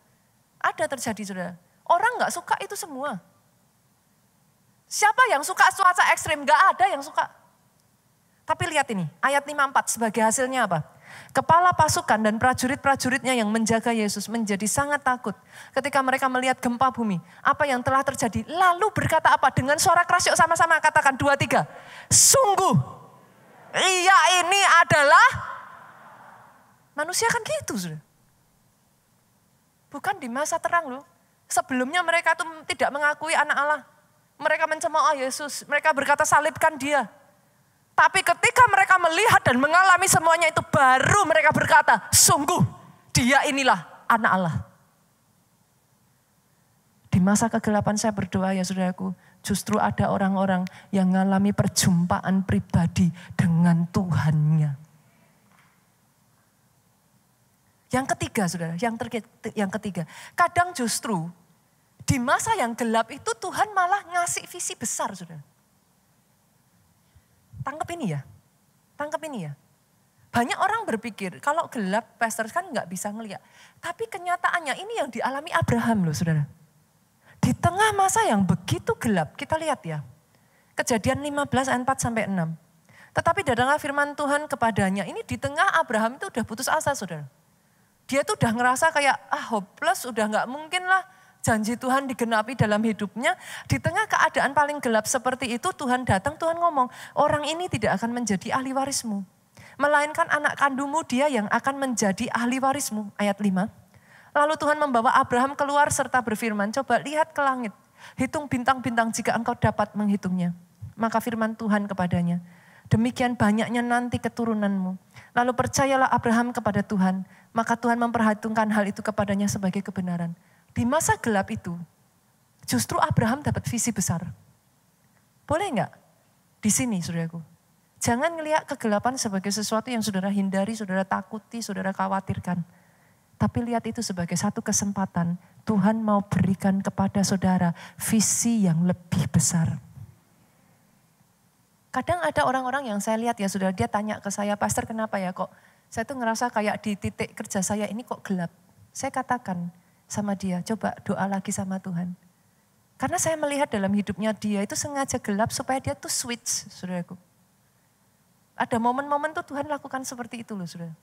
[SPEAKER 1] Ada terjadi saudara. Orang gak suka itu semua. Siapa yang suka cuaca ekstrim? Gak ada yang suka. Tapi lihat ini, ayat 54 sebagai hasilnya apa? Kepala pasukan dan prajurit-prajuritnya yang menjaga Yesus menjadi sangat takut ketika mereka melihat gempa bumi. Apa yang telah terjadi? Lalu berkata apa? Dengan suara keras yuk sama-sama katakan 2, 3. Sungguh, iya ini adalah manusia kan gitu saudara. Bukan di masa terang loh. Sebelumnya mereka tuh tidak mengakui anak Allah. Mereka mencemooh Yesus, mereka berkata salibkan dia. Tapi ketika mereka melihat dan mengalami semuanya itu, baru mereka berkata, sungguh dia inilah anak Allah. Di masa kegelapan saya berdoa ya saudaraku, justru ada orang-orang yang mengalami perjumpaan pribadi dengan Tuhannya. Yang ketiga saudara, yang ketiga, kadang justru di masa yang gelap itu Tuhan malah ngasih visi besar saudara. Tangkap ini ya. Banyak orang berpikir kalau gelap pastor kan nggak bisa ngelihat. Tapi kenyataannya ini yang dialami Abraham loh saudara. Di tengah masa yang begitu gelap, kita lihat ya. Kejadian 15 ayat 4 sampai 6. Tetapi datanglah firman Tuhan kepadanya. Ini di tengah Abraham itu udah putus asa saudara. Dia tuh udah ngerasa kayak hopeless, udah nggak mungkin lah janji Tuhan digenapi dalam hidupnya. Di tengah keadaan paling gelap seperti itu Tuhan datang, Tuhan ngomong, orang ini tidak akan menjadi ahli warismu. Melainkan anak kandungmu dia yang akan menjadi ahli warismu. Ayat 5. Lalu Tuhan membawa Abraham keluar serta berfirman, coba lihat ke langit. Hitung bintang-bintang jika engkau dapat menghitungnya. Maka firman Tuhan kepadanya, demikian banyaknya nanti keturunanmu. Lalu percayalah Abraham kepada Tuhan. Maka Tuhan memperhitungkan hal itu kepadanya sebagai kebenaran. Di masa gelap itu, justru Abraham dapat visi besar. Boleh enggak? Di sini saudaraku. Jangan ngelihat kegelapan sebagai sesuatu yang saudara hindari, saudara takuti, saudara khawatirkan. Tapi lihat itu sebagai satu kesempatan. Tuhan mau berikan kepada saudara visi yang lebih besar. Kadang ada orang-orang yang saya lihat ya saudara, dia tanya ke saya, pastor kenapa ya kok saya tuh ngerasa kayak di titik kerja saya ini kok gelap. Saya katakan sama dia, coba doa lagi sama Tuhan. Karena saya melihat dalam hidupnya dia itu sengaja gelap supaya dia tuh switch, saudaraku. Ada momen-momen tuh Tuhan lakukan seperti itu loh saudara.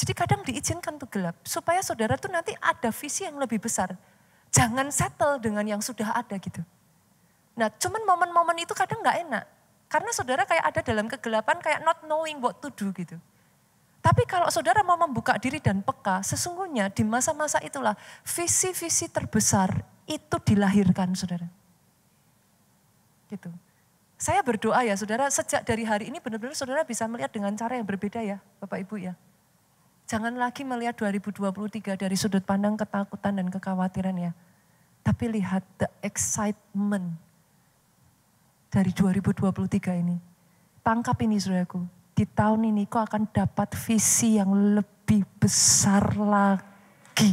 [SPEAKER 1] Jadi kadang diizinkan tuh gelap, supaya saudara tuh nanti ada visi yang lebih besar. Jangan settle dengan yang sudah ada gitu. Nah cuman momen-momen itu kadang gak enak. Karena saudara kayak ada dalam kegelapan kayak not knowing what to do gitu. Tapi kalau saudara mau membuka diri dan peka, sesungguhnya di masa-masa itulah visi-visi terbesar itu dilahirkan saudara. Gitu. Saya berdoa ya saudara, sejak dari hari ini benar-benar saudara bisa melihat dengan cara yang berbeda ya Bapak Ibu ya. Jangan lagi melihat 2023 dari sudut pandang ketakutan dan kekhawatiran ya. Tapi lihat the excitement dari 2023 ini. Tangkap ini saudaraku. Di tahun ini kau akan dapat visi yang lebih besar lagi.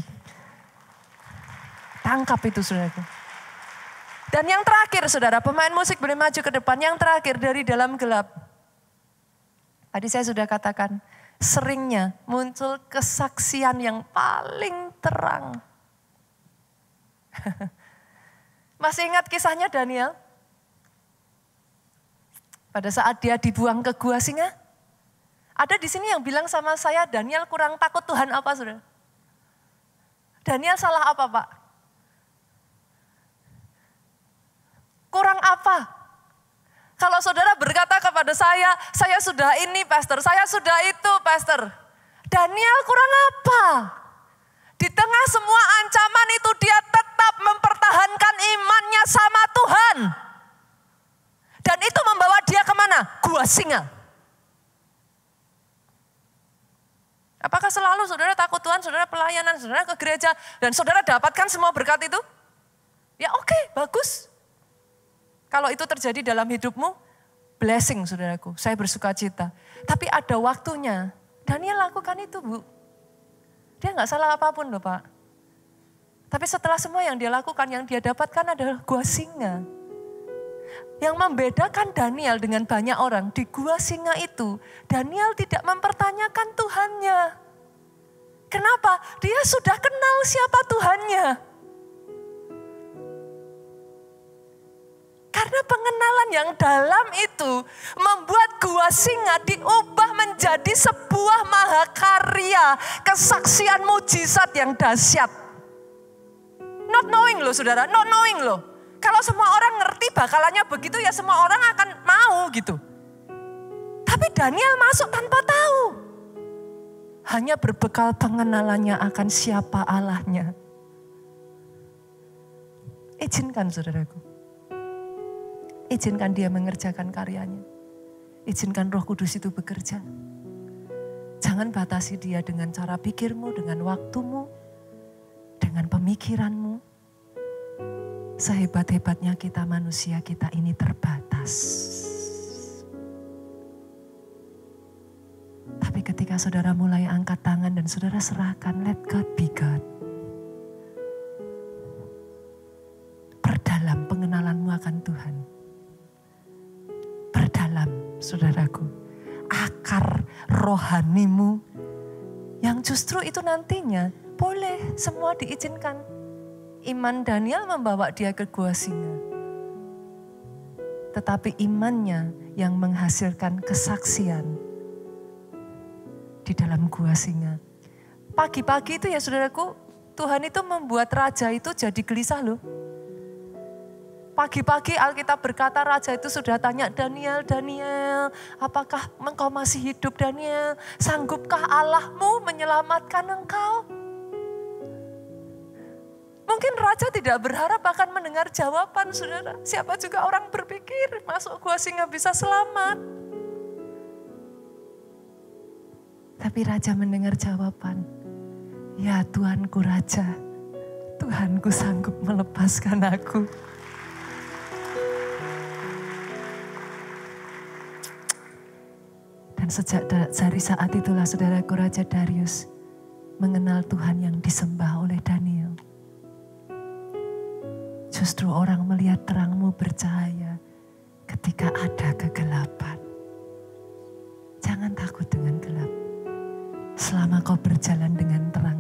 [SPEAKER 1] Tangkap itu saudaraku. Dan yang terakhir saudara, pemain musik boleh maju ke depan. Yang terakhir dari dalam gelap. Tadi saya sudah katakan, seringnya muncul kesaksian yang paling terang. Masih ingat kisahnya Daniel? Pada saat dia dibuang ke gua singa? Ada di sini yang bilang sama saya, Daniel kurang takut Tuhan apa saudara? Daniel salah apa Pak? Kurang apa? Kalau saudara berkata kepada saya sudah ini pastor, saya sudah itu pastor. Daniel kurang apa? Di tengah semua ancaman itu dia tetap mempertahankan imannya sama Tuhan. Dan itu membawa dia kemana? Gua singa. Apakah selalu saudara takut Tuhan, saudara pelayanan, saudara ke gereja, dan saudara dapatkan semua berkat itu? Ya oke, bagus. Kalau itu terjadi dalam hidupmu, blessing saudaraku, saya bersuka cita. Tapi ada waktunya, Daniel lakukan itu Bu. Dia gak salah apapun loh Pak. Tapi setelah semua yang dia lakukan, yang dia dapatkan adalah gua singa. Yang membedakan Daniel dengan banyak orang, di gua singa itu, Daniel tidak mempertanyakan Tuhannya. Kenapa? Dia sudah kenal siapa Tuhannya. Karena pengenalan yang dalam itu membuat gua singa diubah menjadi sebuah mahakarya, kesaksian mujizat yang dahsyat. Not knowing loh saudara, not knowing loh. Kalau semua orang ngerti bakalannya begitu ya semua orang akan mau gitu. Tapi Daniel masuk tanpa tahu. Hanya berbekal pengenalannya akan siapa Allahnya. Izinkan saudaraku. Izinkan dia mengerjakan karyanya. Izinkan Roh Kudus itu bekerja. Jangan batasi dia dengan cara pikirmu, dengan waktumu, dengan pemikiranmu. Sehebat-hebatnya kita manusia, kita ini terbatas. Tapi ketika saudara mulai angkat tangan dan saudara serahkan, let God be God. Perdalam pengenalanmu akan Tuhan. Perdalam, saudaraku, akar rohanimu yang justru itu nantinya boleh semua diizinkan. Iman Daniel membawa dia ke gua singa. Tetapi imannya yang menghasilkan kesaksian di dalam gua singa. Pagi-pagi itu ya saudaraku, Tuhan itu membuat raja itu jadi gelisah loh. Pagi-pagi Alkitab berkata raja itu sudah tanya Daniel, Daniel, apakah engkau masih hidup Daniel? Sanggupkah Allahmu menyelamatkan engkau? Mungkin raja tidak berharap akan mendengar jawaban saudara. Siapa juga orang berpikir masuk gua singa bisa selamat. Tapi raja mendengar jawaban. Ya Tuanku Raja, Tuhanku sanggup melepaskan aku. Dan sejak dari saat itulah saudaraku Raja Darius mengenal Tuhan yang disembah oleh Daniel. Justru orang melihat terangmu bercahaya ketika ada kegelapan. Jangan takut dengan gelap. Selama kau berjalan dengan terang,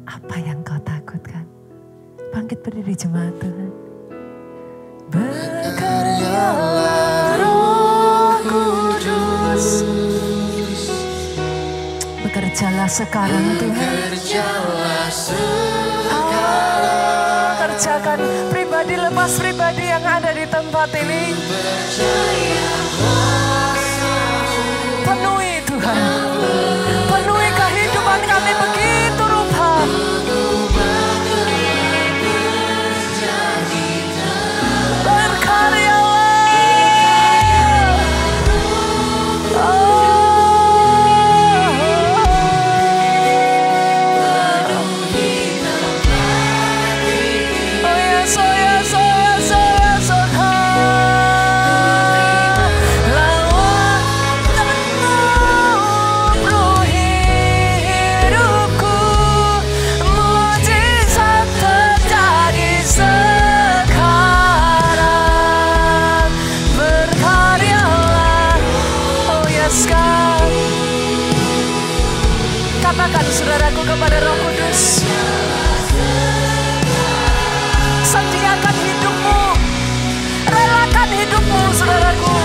[SPEAKER 1] apa yang kau takutkan? Bangkit berdiri jemaat Tuhan. Berkaryalah Roh Kudus. Bekerjalah sekarang Tuhan. Bekerjalah sekarang. Kerjakan pribadi lepas pribadi yang ada di tempat ini. Penuhi Tuhan. Penuhi kehidupan kami begitu rupa. Katakan saudaraku kepada Roh Kudus. Sediakan hidupmu. Relakan hidupmu saudaraku.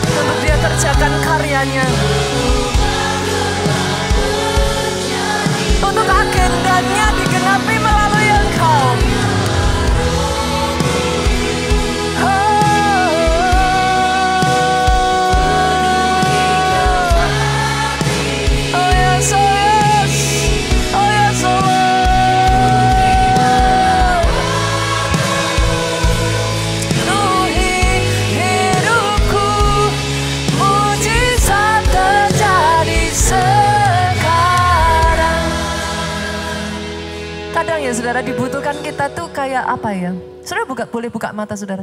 [SPEAKER 1] Untuk dia kerjakan karyanya. Untuk agendanya digenapi melalui engkau. Kadang ya saudara dibutuhkan kita tuh kayak apa ya? Saudara boleh buka mata saudara.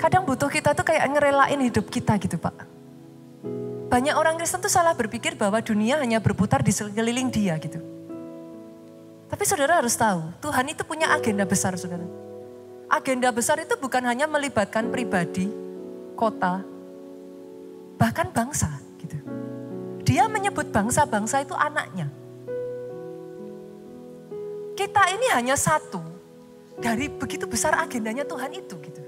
[SPEAKER 1] Kadang butuh kita tuh kayak ngerelain hidup kita gitu Pak. Banyak orang Kristen tuh salah berpikir bahwa dunia hanya berputar di sekeliling dia gitu. Tapi saudara harus tahu, Tuhan itu punya agenda besar saudara. Agenda besar itu bukan hanya melibatkan pribadi, kota, bahkan bangsa gitu. Dia menyebut bangsa-bangsa itu anaknya. Kita ini hanya satu dari begitu besar agendanya Tuhan itu gitu.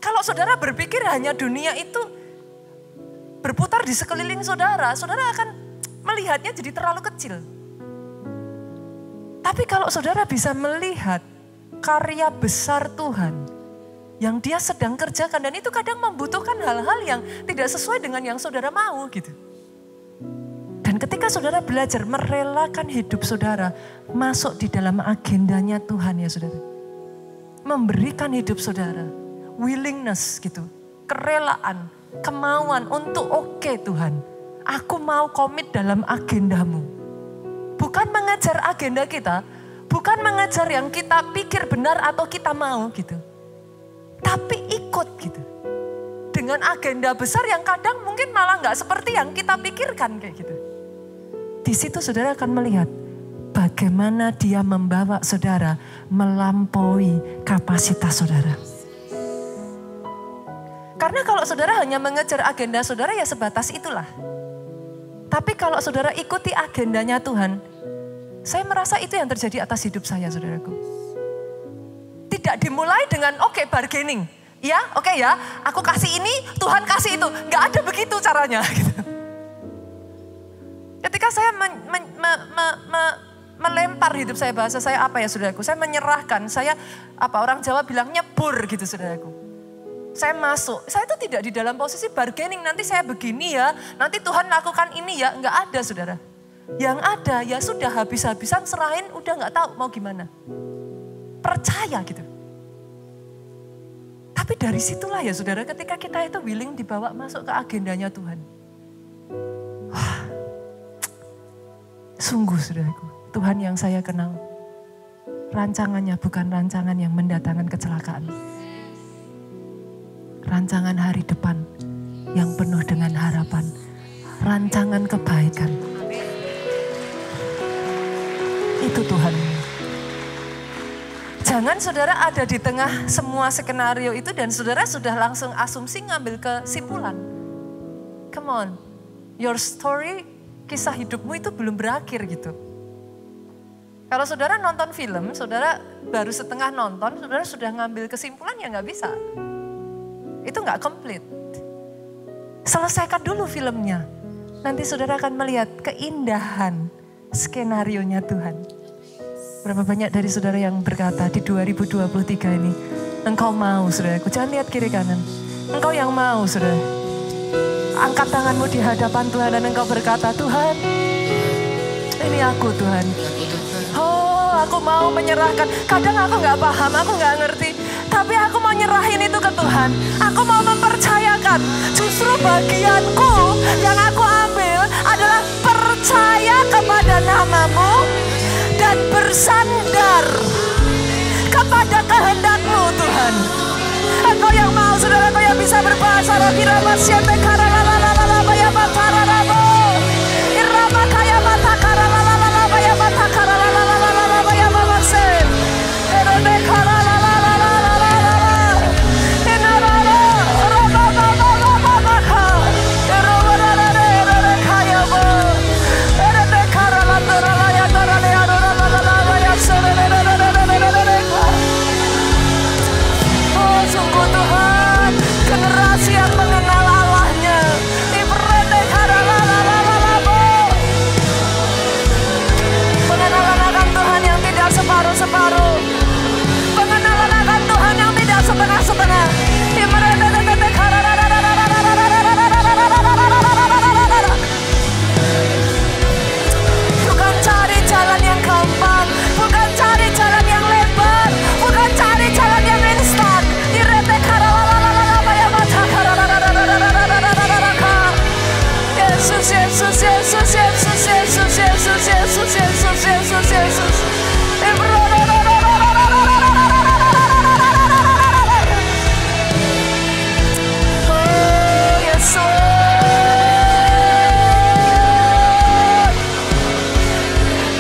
[SPEAKER 1] Kalau saudara berpikir hanya dunia itu berputar di sekeliling saudara, saudara akan melihatnya jadi terlalu kecil. Tapi kalau saudara bisa melihat karya besar Tuhan yang dia sedang kerjakan, dan itu kadang membutuhkan hal-hal yang tidak sesuai dengan yang saudara mau gitu. Dan ketika saudara belajar merelakan hidup saudara masuk di dalam agendanya Tuhan ya saudara. Memberikan hidup saudara, willingness gitu, kerelaan, kemauan untuk oke Tuhan. Aku mau komit dalam agendamu. Bukan mengejar agenda kita, bukan mengejar yang kita pikir benar atau kita mau gitu. Tapi ikut gitu. Dengan agenda besar yang kadang mungkin malah gak seperti yang kita pikirkan kayak gitu. Di situ saudara akan melihat bagaimana dia membawa saudara melampaui kapasitas saudara. Karena kalau saudara hanya mengejar agenda saudara ya sebatas itulah. Tapi kalau saudara ikuti agendanya Tuhan, saya merasa itu yang terjadi atas hidup saya saudaraku. Tidak dimulai dengan oke, bargaining. Ya oke ya, aku kasih ini, Tuhan kasih itu. Gak ada begitu caranya gitu. Ketika saya melempar hidup saya, bahasa saya apa ya saudaraku, saya menyerahkan, saya orang Jawa bilang nyebur gitu saudaraku. Saya masuk, saya itu tidak di dalam posisi bargaining, nanti saya begini ya, nanti Tuhan lakukan ini ya, enggak ada saudara. Yang ada ya sudah habis-habisan serahin, udah enggak tahu mau gimana. Percaya gitu. Tapi dari situlah ya saudara, ketika kita itu willing dibawa masuk ke agendanya Tuhan. Wah, sungguh saudaraku, Tuhan yang saya kenal, rancangannya bukan rancangan yang mendatangkan kecelakaan. Rancangan hari depan yang penuh dengan harapan. Rancangan kebaikan. Itu Tuhan. Jangan saudara ada di tengah semua skenario itu dan saudara sudah langsung asumsi ngambil kesimpulan. Come on, your story, kisah hidupmu itu belum berakhir gitu. Kalau saudara nonton film, saudara baru setengah nonton, saudara sudah ngambil kesimpulan ya nggak bisa. Itu nggak komplit. Selesaikan dulu filmnya. Nanti saudara akan melihat keindahan skenarionya Tuhan. Berapa banyak dari saudara yang berkata di 2023 ini, engkau mau saudaraku, jangan lihat kiri kanan. Engkau yang mau saudara. Angkat tanganmu di hadapan Tuhan dan engkau berkata, Tuhan, ini aku Tuhan. Oh, aku mau menyerahkan. Kadang aku nggak paham, aku nggak ngerti. Tapi aku mau nyerahin itu ke Tuhan. Aku mau mempercayakan. Justru bagianku yang aku ambil adalah percaya kepada nama-Mu dan bersandar kepada kehendak-Mu Tuhan. Engkau yang mau saudara, engkau yang bisa berbahasa roh irama siete karalalalala baya batararabo. Irama kaya mata karalalalala baya mata karalalalala baya mamase. Erode karalalalala. Sungguh Tuhan, generasi yang mengenal Allahnya. Pengenalan akan Tuhan yang tidak separuh-separuh. Pengenalan akan Tuhan yang tidak setengah-setengah. Bukan cari jalan yang gampang, bukan cari jalan yang lebar, bukan cari jalan yang instan. Yesus, Yesus, Yesus, Yesus, Yesus, Yesus, Yesus, Yesus, Yesus, Yesus.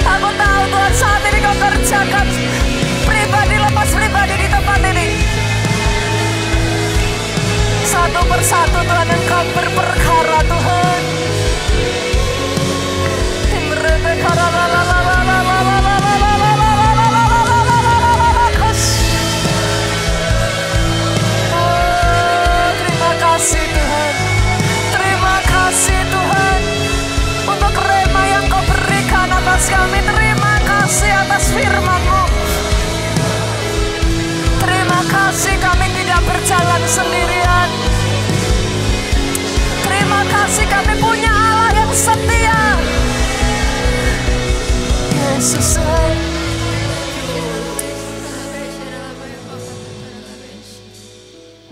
[SPEAKER 1] Aku tahu Tuhan saat ini Kau kerjakan pribadi lepas pribadi di tempat ini. Satu persatu Tuhan Engkau berperkara Tuhan. Terima kasih Tuhan. Terima kasih Tuhan untuk rema yang Kau berikan atas kami. Terima kasih atas firman-Mu. Terima kasih kami tidak berjalan sendirian. Terima kasih kami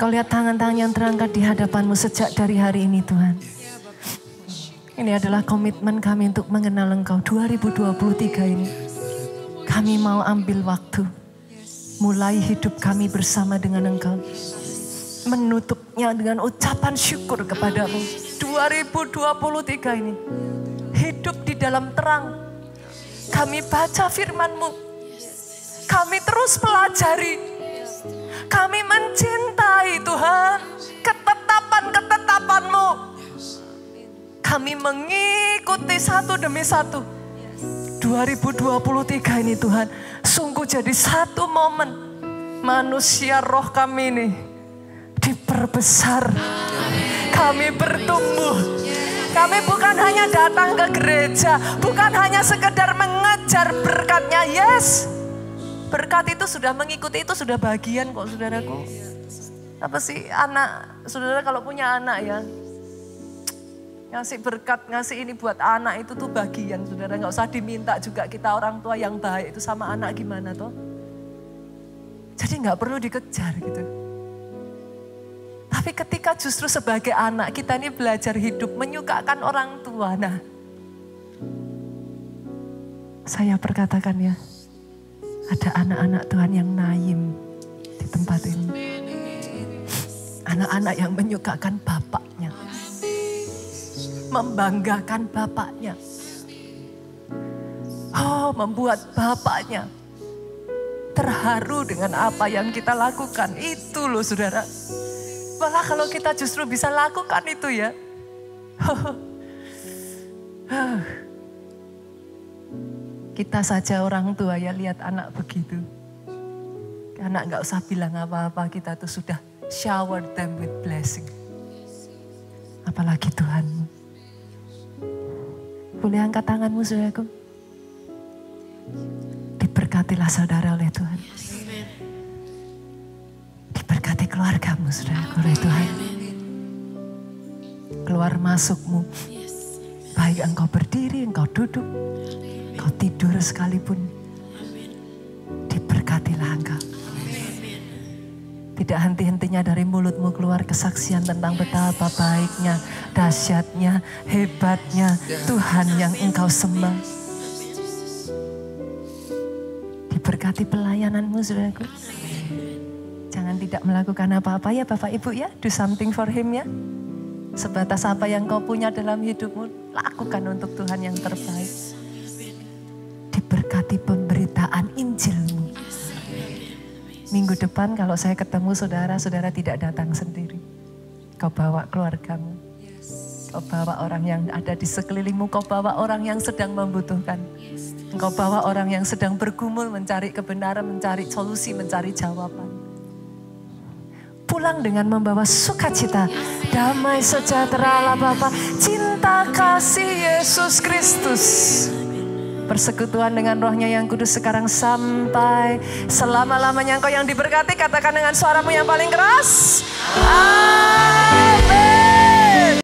[SPEAKER 1] Engkau lihat tangan-tangan yang terangkat di hadapan-Mu sejak dari hari ini Tuhan. Ini adalah komitmen kami untuk mengenal Engkau 2023 ini. Kami mau ambil waktu, mulai hidup kami bersama dengan Engkau. Menutupnya dengan ucapan syukur kepadamu. 2023 ini, hidup di dalam terang. Kami baca firman-Mu. Kami terus pelajari. Kami mencintai Tuhan, ketetapan-ketetapan-Mu. Kami mengikuti satu demi satu. 2023 ini Tuhan, sungguh jadi satu momen manusia roh kami ini diperbesar. Kami bertumbuh. Kami bukan hanya datang ke gereja, bukan hanya sekedar mengejar berkatnya. Yes, berkat itu sudah mengikuti, itu sudah bagian kok saudaraku. Apa sih anak, saudara kalau punya anak ya, ngasih berkat, ngasih ini buat anak itu tuh bagian saudara. Gak usah diminta juga kita orang tua yang baik itu sama anak gimana toh. Jadi gak perlu dikejar gitu. Tapi ketika justru sebagai anak kita ini belajar hidup menyukakan orang tua. Nah, saya perkatakan ya, ada anak-anak Tuhan yang naim di tempat ini. Anak-anak yang menyukakan bapaknya. Membanggakan bapaknya. Oh, membuat bapaknya terharu dengan apa yang kita lakukan. Itu loh saudara. Malah kalau kita justru bisa lakukan itu ya. Kita saja orang tua ya lihat anak begitu. Anak gak usah bilang apa-apa, kita tuh sudah shower them with blessing. Apalagi Tuhanmu. Boleh angkat tanganmu saudaraku. Diberkatilah saudara oleh Tuhan. Diberkati keluargamu saudaraku oleh Tuhan. Keluar masukmu. Baik engkau berdiri, engkau duduk, engkau tidur sekalipun. Diberkatilah engkau. Tidak henti-hentinya dari mulutmu keluar kesaksian tentang betapa baiknya, dahsyatnya, hebatnya Tuhan yang engkau sembah. Diberkati pelayananmu saudaraku. Jangan tidak melakukan apa-apa ya Bapak Ibu ya. Do something for him ya. Sebatas apa yang kau punya dalam hidupmu, lakukan untuk Tuhan yang terbaik. Diberkati pemberitaan Injilmu. Minggu depan kalau saya ketemu saudara-saudara tidak datang sendiri. Kau bawa keluargamu. Kau bawa orang yang ada di sekelilingmu. Kau bawa orang yang sedang membutuhkan. Kau bawa orang yang sedang bergumul mencari kebenaran, mencari solusi, mencari jawaban. Pulang dengan membawa sukacita, damai sejahtera Allah Bapa, cinta kasih Yesus Kristus. Persekutuan dengan rohnya yang kudus sekarang sampai selama-lamanya. Engkau yang diberkati, katakan dengan suaramu yang paling keras. Amin.